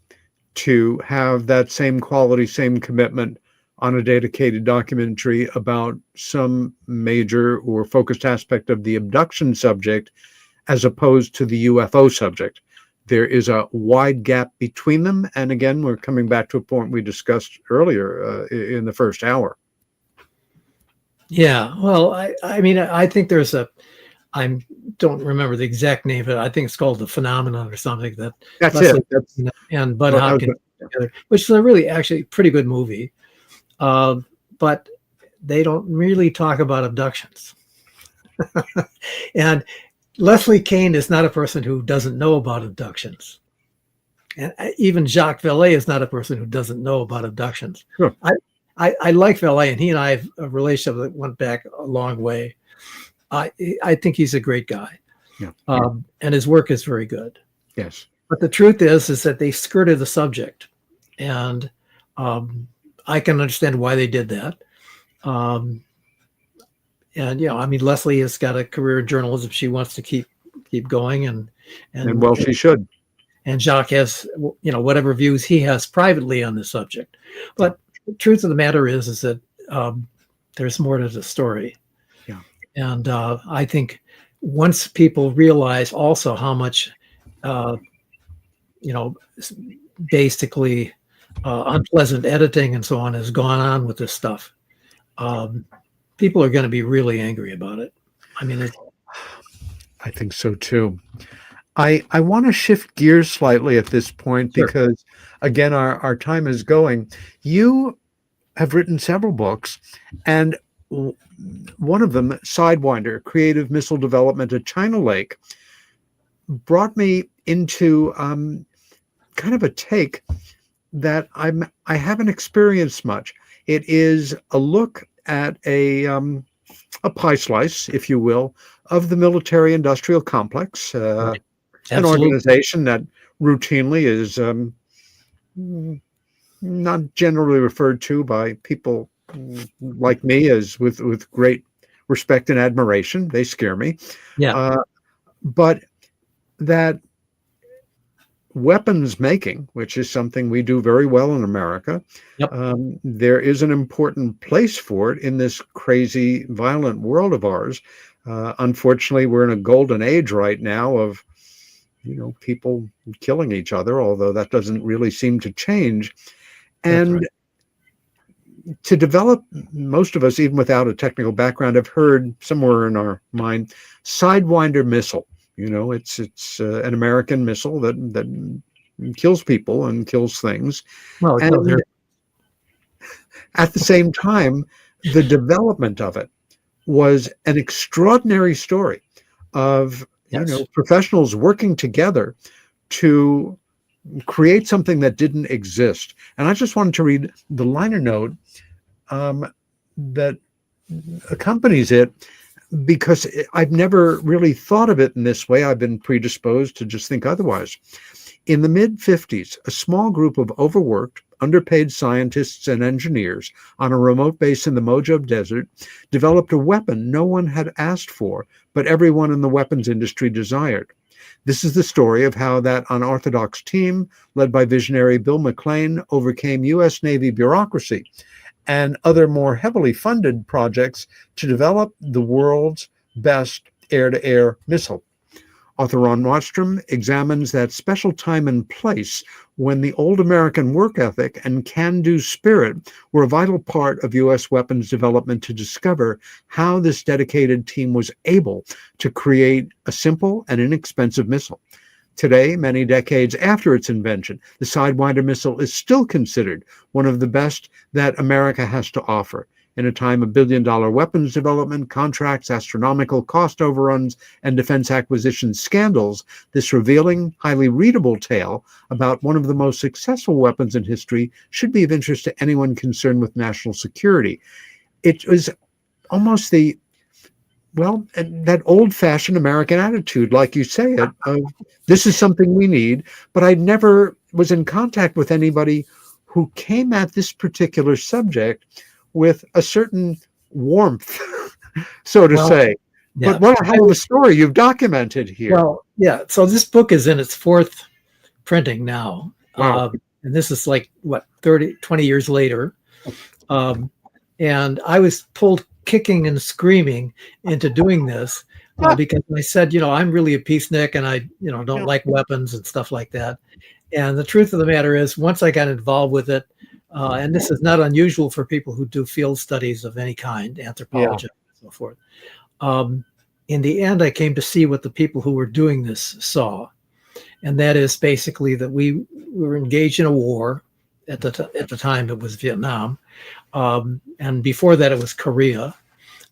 to have that same quality, same commitment on a dedicated documentary about some major or focused aspect of the abduction subject as opposed to the UFO subject. There is a wide gap between them. And again, we're coming back to a point we discussed earlier in the first hour. Yeah, well, I mean, I think there's I don't remember the exact name, but I think it's called The Phenomenon or something. That's Leslie it. and Bud Well, Hopkins together, which is a really actually pretty good movie. But they don't really talk about abductions. And Leslie Kean is not a person who doesn't know about abductions. And even Jacques Vallée is not a person who doesn't know about abductions. Sure. I like Vallée, and he and I have a relationship that went back a long way. I think he's a great guy. Yeah. And his work is very good. Yes. But the truth is that they skirted the subject. And I can understand why they did that. And I mean, Leslie has got a career in journalism. She wants to keep going, and well, she should. And Jacques has, whatever views he has privately on the subject. But the truth of the matter is that there's more to the story. Yeah. And I think once people realize also how much, basically unpleasant editing and so on has gone on with this stuff, people are going to be really angry about it. I mean, I think so too. I want to shift gears slightly at this point. Sure. Because, again, our time is going. You have written several books, and one of them, Sidewinder, Creative Missile Development at China Lake, brought me into kind of a take that I haven't experienced much. It is a look at a pie slice, if you will, of the military-industrial complex, right. An organization that routinely is not generally referred to by people like me as with great respect and admiration. They scare me. Yeah. But that weapons making, which is something we do very well in America, yep. There is an important place for it in this crazy, violent world of ours. Unfortunately, we're in a golden age right now of, people killing each other, although that doesn't really seem to change. And right. To develop, most of us, even without a technical background, have heard somewhere in our mind, Sidewinder missile. It's an American missile that kills people and kills things. Well, and at the same time, the development of it was an extraordinary story of professionals working together to create something that didn't exist. And I just wanted to read the liner note that accompanies it, because I've never really thought of it in this way. I've been predisposed to just think otherwise. In the mid-50s, a small group of overworked, underpaid scientists and engineers on a remote base in the Mojave Desert developed a weapon no one had asked for, but everyone in the weapons industry desired. This is the story of how that unorthodox team, led by visionary Bill McLean, overcame U.S. Navy bureaucracy and other more heavily funded projects to develop the world's best air-to-air missile. Author Ron Westrum examines that special time and place when the old American work ethic and can-do spirit were a vital part of U.S. weapons development to discover how this dedicated team was able to create a simple and inexpensive missile. Today, many decades after its invention, the Sidewinder missile is still considered one of the best that America has to offer. In a time of billion-dollar weapons development, contracts, astronomical cost overruns, and defense acquisition scandals, this revealing, highly readable tale about one of the most successful weapons in history should be of interest to anyone concerned with national security. It was almost that old-fashioned American attitude, like you say, of this is something we need, but I never was in contact with anybody who came at this particular subject with a certain warmth, so to say. Yeah. But what a hell of a story you've documented here. Well, yeah. So this book is in its fourth printing now. Wow. And this is like, 20 years later. And I was pulled kicking and screaming into doing this because I said, I'm really a peacenik and I, don't like weapons and stuff like that. And the truth of the matter is, once I got involved with it, and this is not unusual for people who do field studies of any kind, anthropology and so forth. In the end, I came to see what the people who were doing this saw. And that is basically that we were engaged in a war. At the time, it was Vietnam. And before that, it was Korea.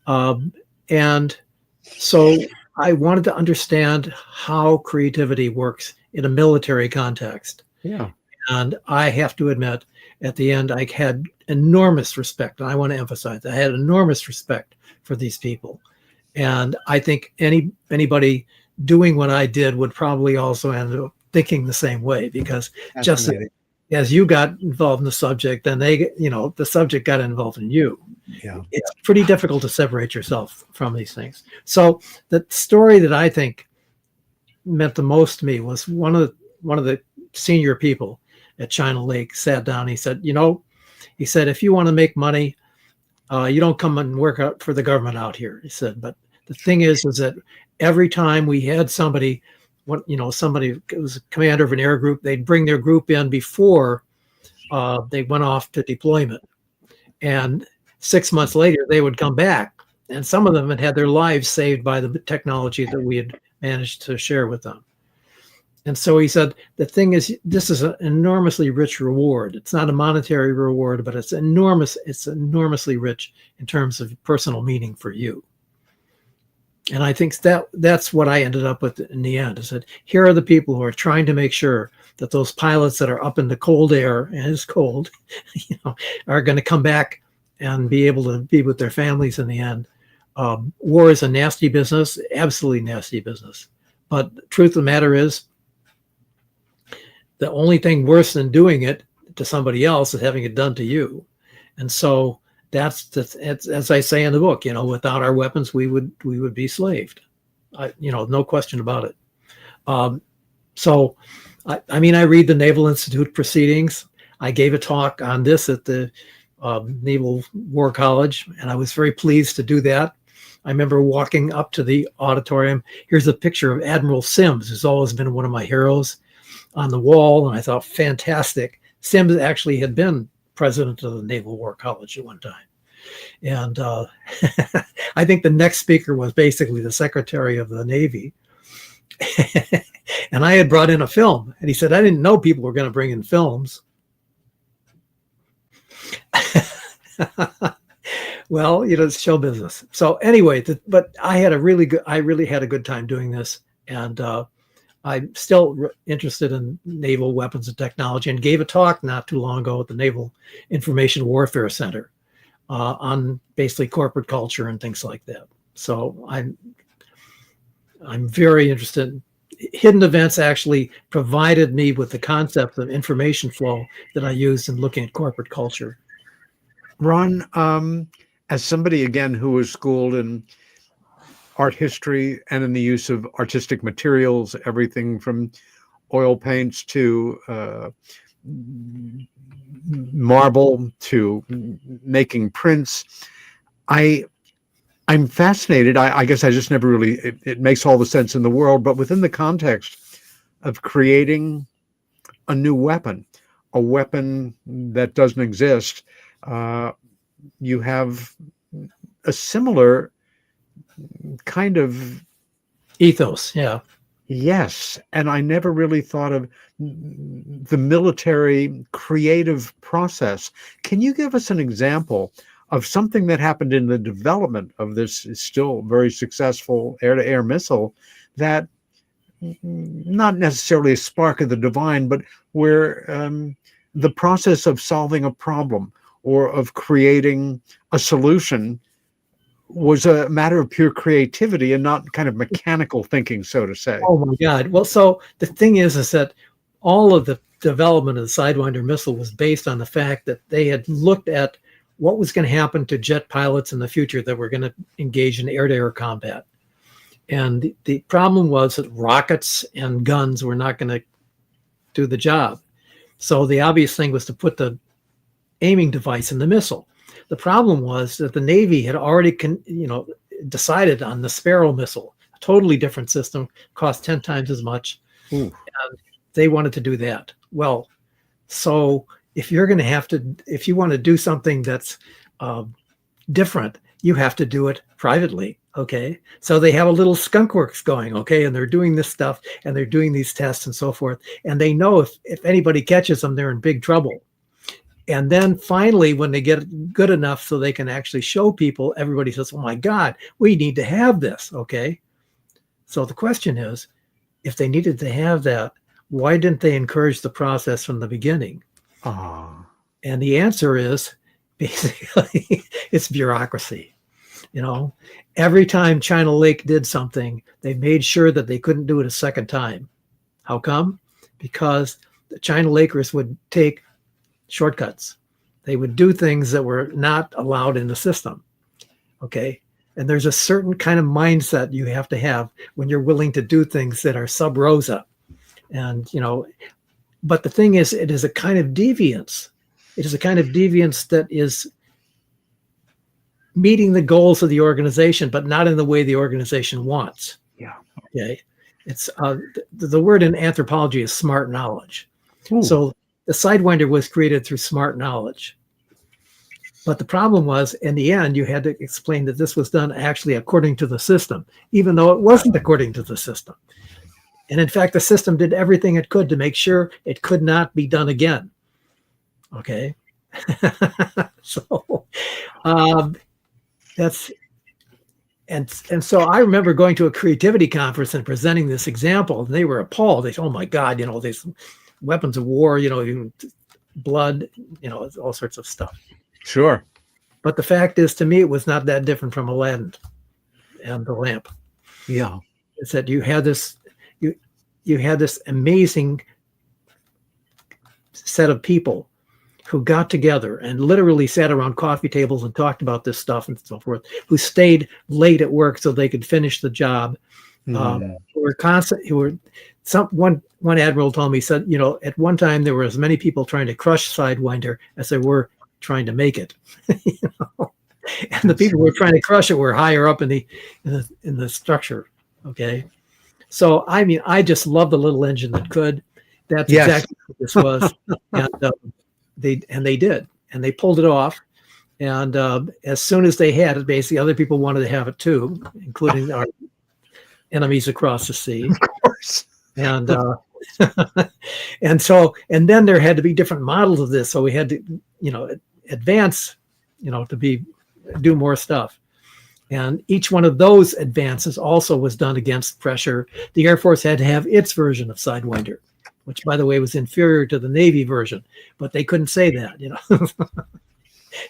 And so I wanted to understand how creativity works in a military context. Yeah. And I have to admit, at the end, I had enormous respect. And I want to emphasize that I had enormous respect for these people. And I think anybody doing what I did would probably also end up thinking the same way, because just as you got involved in the subject, then the subject got involved in you. Yeah. It's pretty difficult to separate yourself from these things. So the story that I think meant the most to me was one of the senior people at China Lake sat down. He said, if you want to make money, you don't come and work out for the government out here. He said, but the thing is that every time we had somebody was a commander of an air group, they'd bring their group in before they went off to deployment. And 6 months later, they would come back. And some of them had their lives saved by the technology that we had managed to share with them. And so he said, the thing is, this is an enormously rich reward. It's not a monetary reward, but it's enormously rich in terms of personal meaning for you. And I think that's what I ended up with in the end, is that here are the people who are trying to make sure that those pilots that are up in the cold air, and it's cold, are going to come back and be able to be with their families in the end. War is a nasty business, absolutely nasty business. But the truth of the matter is, the only thing worse than doing it to somebody else is having it done to you. And so it's, as I say in the book, without our weapons, we would be slaved. No question about it. So, I read the Naval Institute proceedings. I gave a talk on this at the Naval War College, and I was very pleased to do that. I remember walking up to the auditorium. Here's a picture of Admiral Sims, who's always been one of my heroes, on the wall, and I thought, fantastic. Sims actually had been president of the Naval War College at one time. And I think the next speaker was basically the Secretary of the Navy. And I had brought in a film, and he said, I didn't know people were going to bring in films. Well, it's show business. So anyway, but I really had a good time doing this. And I'm still interested in naval weapons and technology, and gave a talk not too long ago at the Naval Information Warfare Center on basically corporate culture and things like that. So I'm very interested. Hidden events actually provided me with the concept of information flow that I used in looking at corporate culture. Ron, as somebody, again, who was schooled in art history and in the use of artistic materials, everything from oil paints to marble to making prints, I I'm fascinated. I guess I just never really, it makes all the sense in the world, but within the context of creating a new weapon, a weapon that doesn't exist, you have a similar kind of ethos. Yeah. yes. And I never really thought of the military creative process. Can you give us an example of something that happened in the development of this still very successful air-to-air missile that not necessarily a spark of the divine, but where the process of solving a problem or of creating a solution was a matter of pure creativity and not kind of mechanical thinking, so to say? Oh my God. Well, so the thing is that all of the development of the Sidewinder missile was based on the fact that they had looked at what was going to happen to jet pilots in the future that were going to engage in air-to-air combat. And the problem was that rockets and guns were not going to do the job. So the obvious thing was to put the aiming device in the missile. The problem was that the Navy had already decided on the Sparrow missile, a totally different system, cost 10 times as much. Ooh. And they wanted to do that. Well, so if you're going to have to, if you want to do something that's different, you have to do it privately. Okay. So they have a little skunk works going. Okay. And they're doing this stuff and they're doing these tests and so forth. And they know if anybody catches them, they're in big trouble. And then finally, when they get good enough so they can actually show people, everybody says, oh my God, we need to have this. Okay. So the question is, if they needed to have that, why didn't they encourage the process from the beginning? And the answer is basically it's bureaucracy. Every time China Lake did something, they made sure that they couldn't do it a second time. How come? Because the China Lakers would take shortcuts. They would do things that were not allowed in the system. Okay. And there's a certain kind of mindset you have to have when you're willing to do things that are sub rosa. And, but the thing is, it is a kind of deviance. It is a kind of deviance that is meeting the goals of the organization, but not in the way the organization wants. Yeah. Okay. It's the word in anthropology is smart knowledge. Ooh. So the Sidewinder was created through smart knowledge. But the problem was, in the end, you had to explain that this was done actually according to the system, even though it wasn't according to the system. And in fact, the system did everything it could to make sure it could not be done again. Okay. So that's, and so I remember going to a creativity conference and presenting this example, and they were appalled. They said, oh my God, these weapons of war, blood, all sorts of stuff. Sure. But the fact is, to me, it was not that different from Aladdin and the lamp. Yeah. It's that you had this amazing set of people who got together and literally sat around coffee tables and talked about this stuff and so forth, who stayed late at work so they could finish the job. One admiral told me, said, at one time there were as many people trying to crush Sidewinder as there were trying to make it. And the people who were trying to crush it were higher up in the structure. Okay. So, I just love the little engine that could. That's exactly what this was. And they did, and they pulled it off. And as soon as they had it, basically other people wanted to have it too, including our enemies across the sea. Of course. And and then there had to be different models of this. So we had to, advance, to do more stuff. And each one of those advances also was done against pressure. The Air Force had to have its version of Sidewinder, which, by the way, was inferior to the Navy version, but they couldn't say that,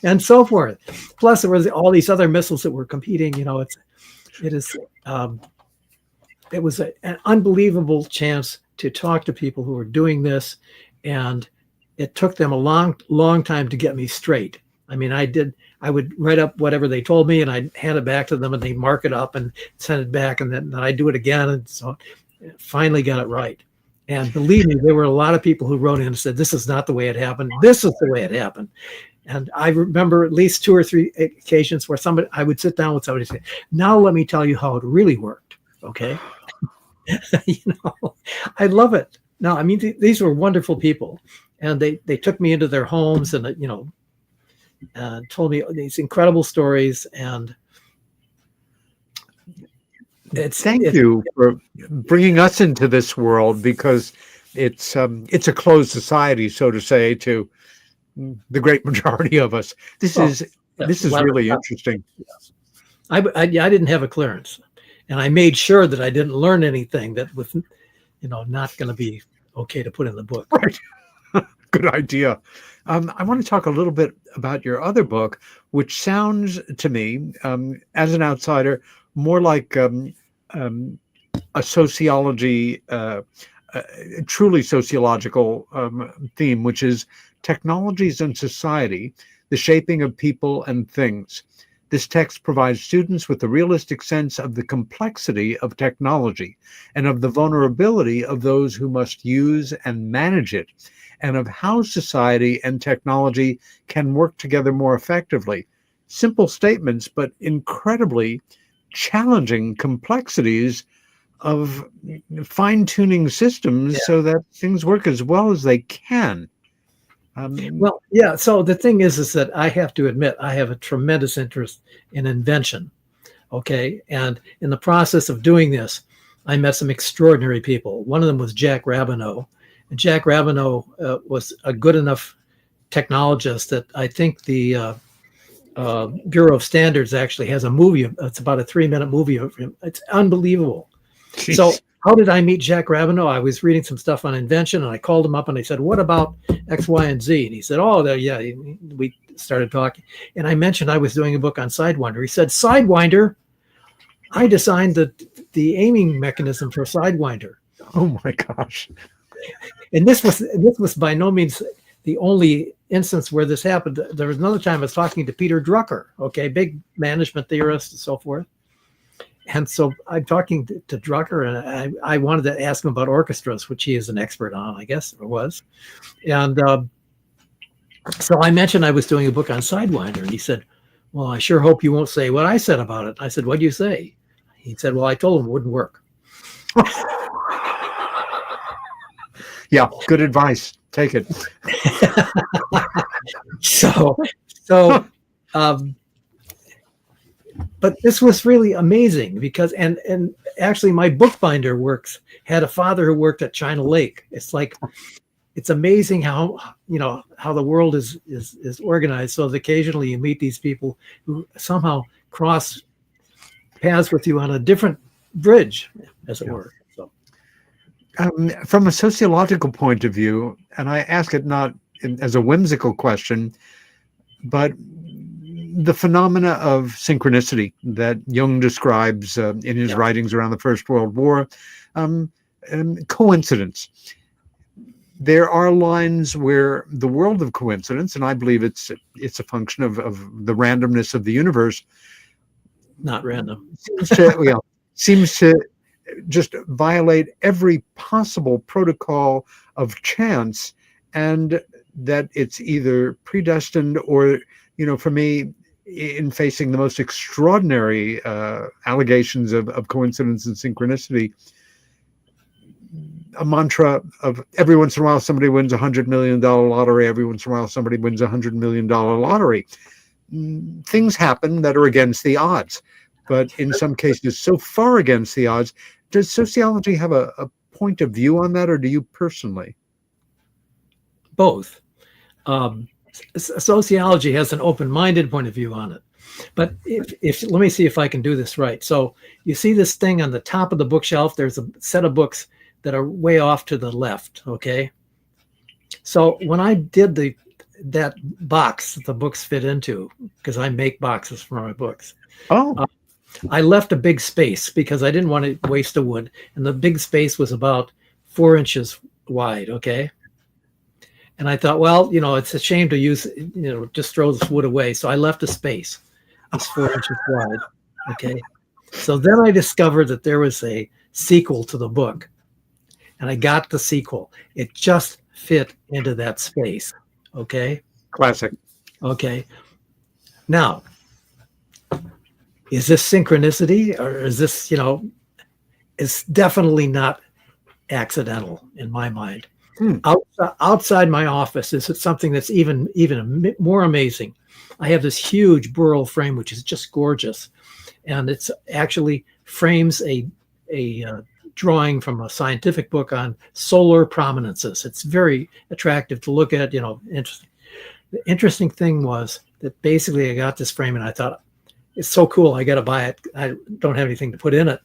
and so forth. Plus, there was all these other missiles that were competing. It was an unbelievable chance to talk to people who were doing this, and it took them a long time to get me straight. I would write up whatever they told me, and I'd hand it back to them, and they'd mark it up and send it back, and then I'd do it again, and so finally got it right. And believe me, there were a lot of people who wrote in and said, this is not the way it happened. This is the way it happened. And I remember at least 2 or 3 occasions where I would sit down with somebody and say, now let me tell you how it really worked. Okay. I love it. No, I mean, these were wonderful people, and they took me into their homes and, told me these incredible stories. And thank you for bringing us into this world, because it's a closed society, so to say, to the great majority of us. This is really interesting. I didn't have a clearance, and I made sure that I didn't learn anything that was, not going to be okay to put in the book. Right. Good idea. I want to talk a little bit about your other book, which sounds to me, as an outsider, more like a sociology, truly sociological theme, which is Technologies and Society, the Shaping of People and Things. This text provides students with a realistic sense of the complexity of technology and of the vulnerability of those who must use and manage it, and of how society and technology can work together more effectively. Simple statements, but incredibly challenging complexities of fine-tuning systems so that things work as well as they can. So the thing is that I have to admit, I have a tremendous interest in invention. Okay. And in the process of doing this, I met some extraordinary people. One of them was Jack Rabineau. And Jack Rabineau was a good enough technologist that I think the Bureau of Standards actually has a movie. It's about a 3-minute movie of him. It's unbelievable. Jeez. So how did I meet Jack Rabineau? I was reading some stuff on invention, and I called him up and I said, what about X, Y, and Z? And he said, we started talking. And I mentioned I was doing a book on Sidewinder. He said, Sidewinder? I designed the aiming mechanism for Sidewinder. Oh my gosh. And this was by no means the only instance where this happened. There was another time I was talking to Peter Drucker, okay, big management theorist and so forth. And so I'm talking to Drucker, and I wanted to ask him about orchestras, which he is an expert on, I guess, or was. And so I mentioned I was doing a book on Sidewinder, and he said, well, I sure hope you won't say what I said about it. I said, what'd you say? He said, well, I told him it wouldn't work. Yeah, good advice. Take it. But this was really amazing because, and actually my bookbinder had a father who worked at China Lake. It's amazing how the world is organized. So that occasionally you meet these people who somehow cross paths with you on a different bridge, as it were. So, from a sociological point of view, and I ask it not as a whimsical question, but the phenomena of synchronicity that Jung describes in his writings around the First World War, coincidence. There are lines where the world of coincidence, and I believe it's a function of the randomness of the universe. Not random. Seems to just violate every possible protocol of chance, and that it's either predestined or, for me, in facing the most extraordinary allegations of coincidence and synchronicity, a mantra of every once in a while somebody wins $100 million lottery, every once in a while somebody wins $100 million lottery. Things happen that are against the odds, but in some cases so far against the odds. Does sociology have a point of view on that, or do you personally? Both. Sociology has an open-minded point of view on it. But if let me see if I can do this right. So you see this thing on the top of the bookshelf. There's a set of books that are way off to the left, okay? So when I did that box that the books fit into, because I make boxes for my books. I left a big space because I didn't want to waste the wood. And the big space was about 4 inches wide, okay? And I thought, well, it's a shame to use, just throw this wood away. So I left a space. It's 4 inches wide, okay? So then I discovered that there was a sequel to the book. And I got the sequel. It just fit into that space, okay? Classic. Okay. Now, is this synchronicity, or is this, it's definitely not accidental in my mind. Outside my office is something that's even more amazing. I have this huge burl frame, which is just gorgeous, and it's actually frames a drawing from a scientific book on solar prominences. It's very attractive to look at. Interesting. The interesting thing was that basically I got this frame and I thought, it's so cool, I got to buy it. I don't have anything to put in it.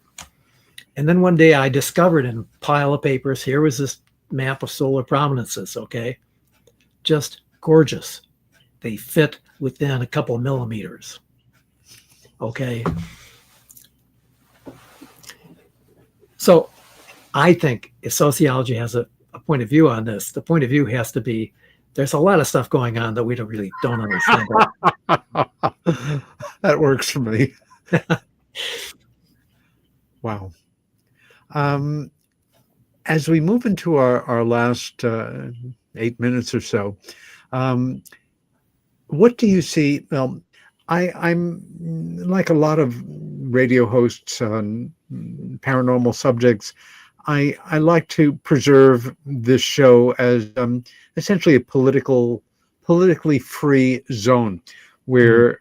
And then one day I discovered in a pile of papers, here was this map of solar prominences, okay? Just gorgeous. They fit within a couple of millimeters, okay? So I think if sociology has a point of view on this, the point of view has to be, there's a lot of stuff going on that we really don't understand. That works for me. Wow. As we move into our last 8 minutes or so, what do you see? Well, I'm like a lot of radio hosts on paranormal subjects. I like to preserve this show as essentially a politically free zone where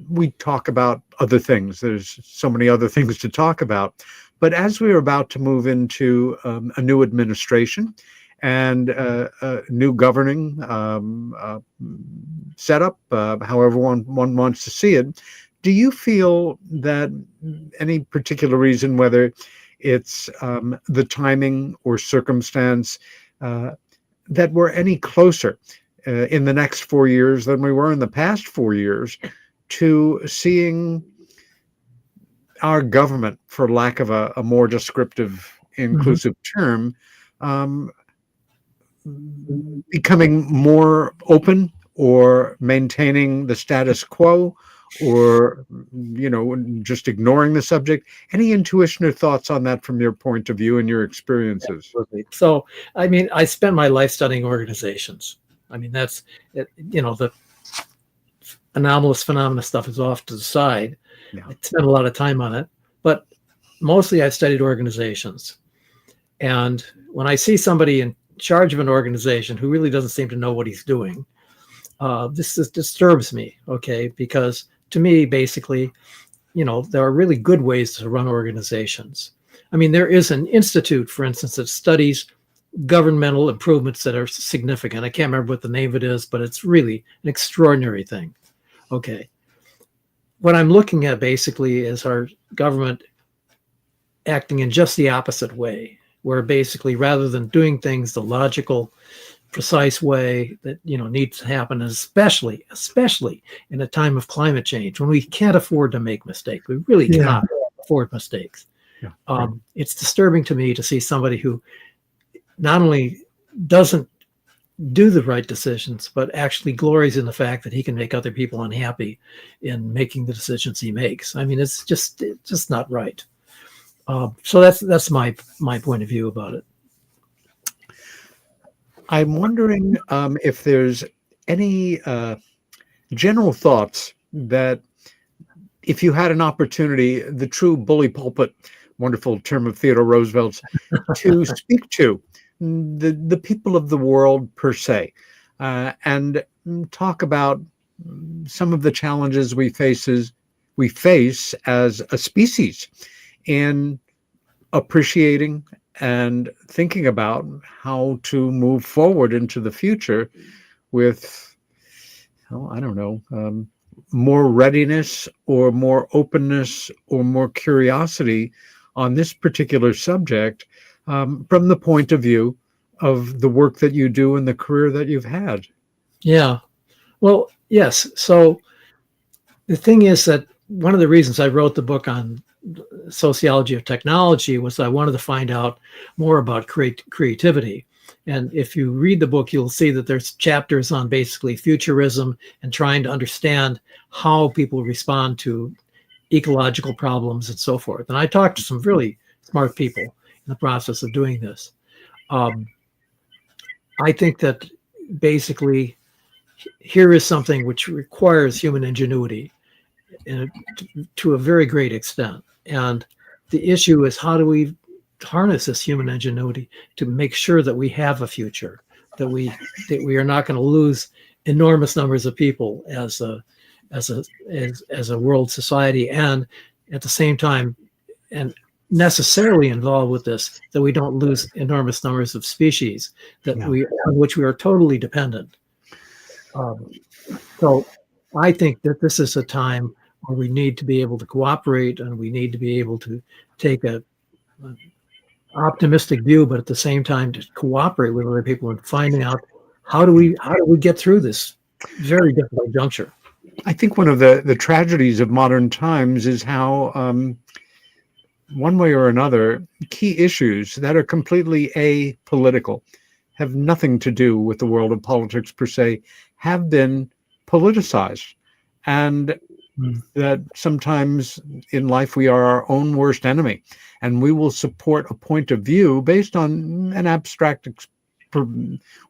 we talk about other things. There's so many other things to talk about. But as we're about to move into a new administration and a new governing setup, however one wants to see it, do you feel that any particular reason, whether it's the timing or circumstance, that we're any closer in the next 4 years than we were in the past 4 years to seeing our government, for lack of a more descriptive, inclusive term, becoming more open or maintaining the status quo, or just ignoring the subject? Any intuition or thoughts on that from your point of view and your experiences? Absolutely. So, I mean, I spent my life studying organizations. I mean, that's it, the anomalous phenomena stuff is off to the side. Yeah. I spent a lot of time on it, but mostly I've studied organizations. And when I see somebody in charge of an organization who really doesn't seem to know what he's doing, this disturbs me, okay? Because to me, basically, there are really good ways to run organizations. I mean, there is an institute, for instance, that studies governmental improvements that are significant. I can't remember what the name of it is, but it's really an extraordinary thing. Okay. What I'm looking at basically is our government acting in just the opposite way, where basically rather than doing things the logical, precise way that needs to happen, especially in a time of climate change when we can't afford to make mistakes. We really cannot afford mistakes. Yeah. It's disturbing to me to see somebody who not only doesn't do the right decisions, but actually glories in the fact that he can make other people unhappy in making the decisions he makes. I mean, it's just not right. So that's my point of view about it. I'm wondering if there's any general thoughts that if you had an opportunity, the true bully pulpit, wonderful term of Theodore Roosevelt's, to speak to the people of the world per se, and talk about some of the challenges we face as a species in appreciating and thinking about how to move forward into the future with, more readiness or more openness or more curiosity on this particular subject, from the point of view of the work that you do and the career that you've had. Yeah. Well, yes. So the thing is that one of the reasons I wrote the book on sociology of technology was I wanted to find out more about creativity. And if you read the book, you'll see that there's chapters on basically futurism and trying to understand how people respond to ecological problems and so forth. And I talked to some really smart people in the process of doing this. I think that basically here is something which requires human ingenuity to a very great extent. And the issue is, how do we harness this human ingenuity to make sure that we have a future, that we are not going to lose enormous numbers of people as a world society, and at the same time, and necessarily involved with this, that we don't lose enormous numbers of species on which we are totally dependent. So I think that this is a time where we need to be able to cooperate, and we need to be able to take an optimistic view, but at the same time to cooperate with other people and finding out how do we get through this very difficult juncture. I think one of the tragedies of modern times is how, one way or another, key issues that are completely apolitical, have nothing to do with the world of politics per se, have been politicized. And that sometimes in life we are our own worst enemy, and we will support a point of view based on an abstract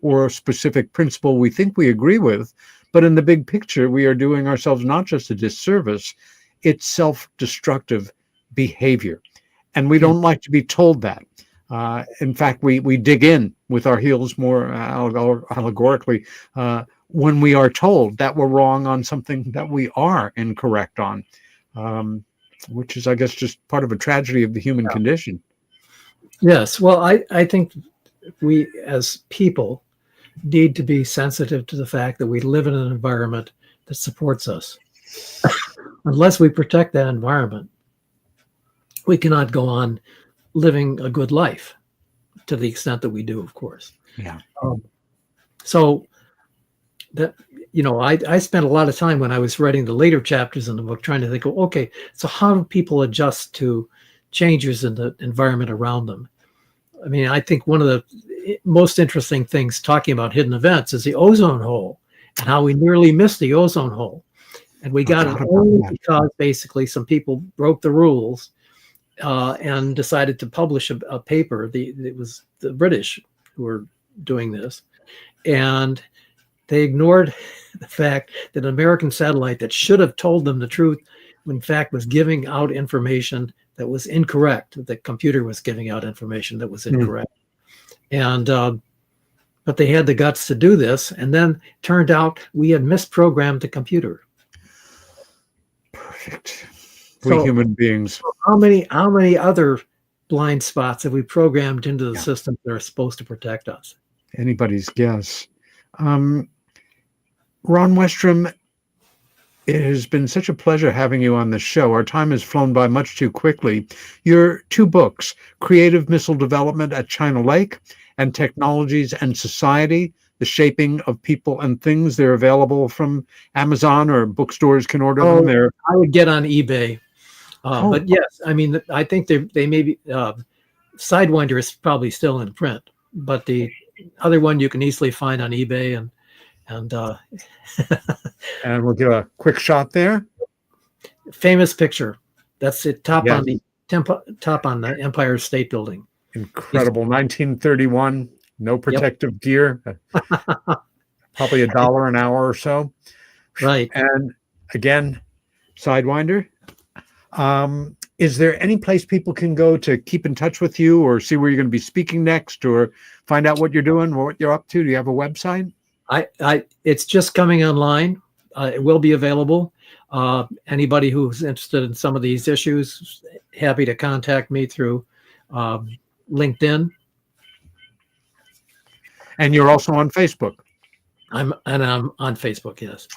or a specific principle we think we agree with. But in the big picture, we are doing ourselves not just a disservice, it's self-destructive behavior. And we don't like to be told that. In fact, we dig in with our heels more allegorically when we are told that we're wrong on something that we are incorrect on, which is, I guess, just part of a tragedy of the human condition. Yes. Well, I think we as people need to be sensitive to the fact that we live in an environment that supports us. Unless we protect that environment, we cannot go on living a good life to the extent that we do, of course. Yeah. So that, I spent a lot of time when I was writing the later chapters in the book trying to think, okay, so how do people adjust to changes in the environment around them? I mean, I think one of the most interesting things talking about hidden events is the ozone hole, and how we nearly missed the ozone hole. And we got it only because basically some people broke the rules and decided to publish a paper. It was the British who were doing this, and they ignored the fact that an American satellite that should have told them the truth, in fact, was giving out information that was incorrect. The computer was giving out information that was incorrect. And but they had the guts to do this, and then turned out we had misprogrammed the computer. Perfect. We human beings. How many other blind spots have we programmed into the systems that are supposed to protect us? Anybody's guess. Ron Westrum, it has been such a pleasure having you on the show. Our time has flown by much too quickly. Your two books, Creative Missile Development at China Lake and Technologies and Society, The Shaping of People and Things, they're available from Amazon, or bookstores can order them there. I would get on eBay. But yes, I mean, I think they may be, Sidewinder is probably still in print, but the other one you can easily find on eBay, and and we'll give a quick shot there. Famous picture. That's it. Top on the Empire State Building. Incredible. 1931. No protective gear. Probably $1 an hour or so. Right. And again, Sidewinder. Is there any place people can go to keep in touch with you, or see where you're going to be speaking next, or find out what you're doing, or what you're up to? Do you have a website? It's just coming online. It will be available. Anybody who's interested in some of these issues, happy to contact me through LinkedIn. And you're also on Facebook. I'm on Facebook. Yes.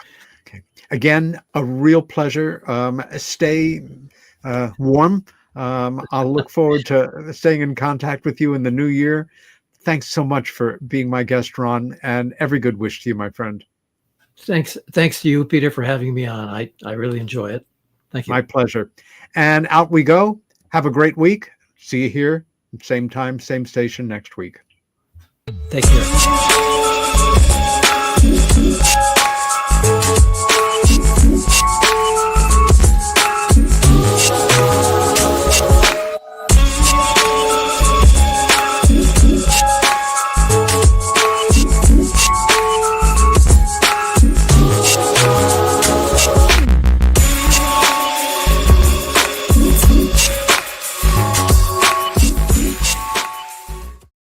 Okay. Again, a real pleasure. Stay warm. I'll look forward to staying in contact with you in the new year. Thanks so much for being my guest, Ron, and every good wish to you, my friend. Thanks to you, Peter, for having me on. I really enjoy it. Thank you. My pleasure. And out we go. Have a great week. See you here, same time, same station next week. Take care.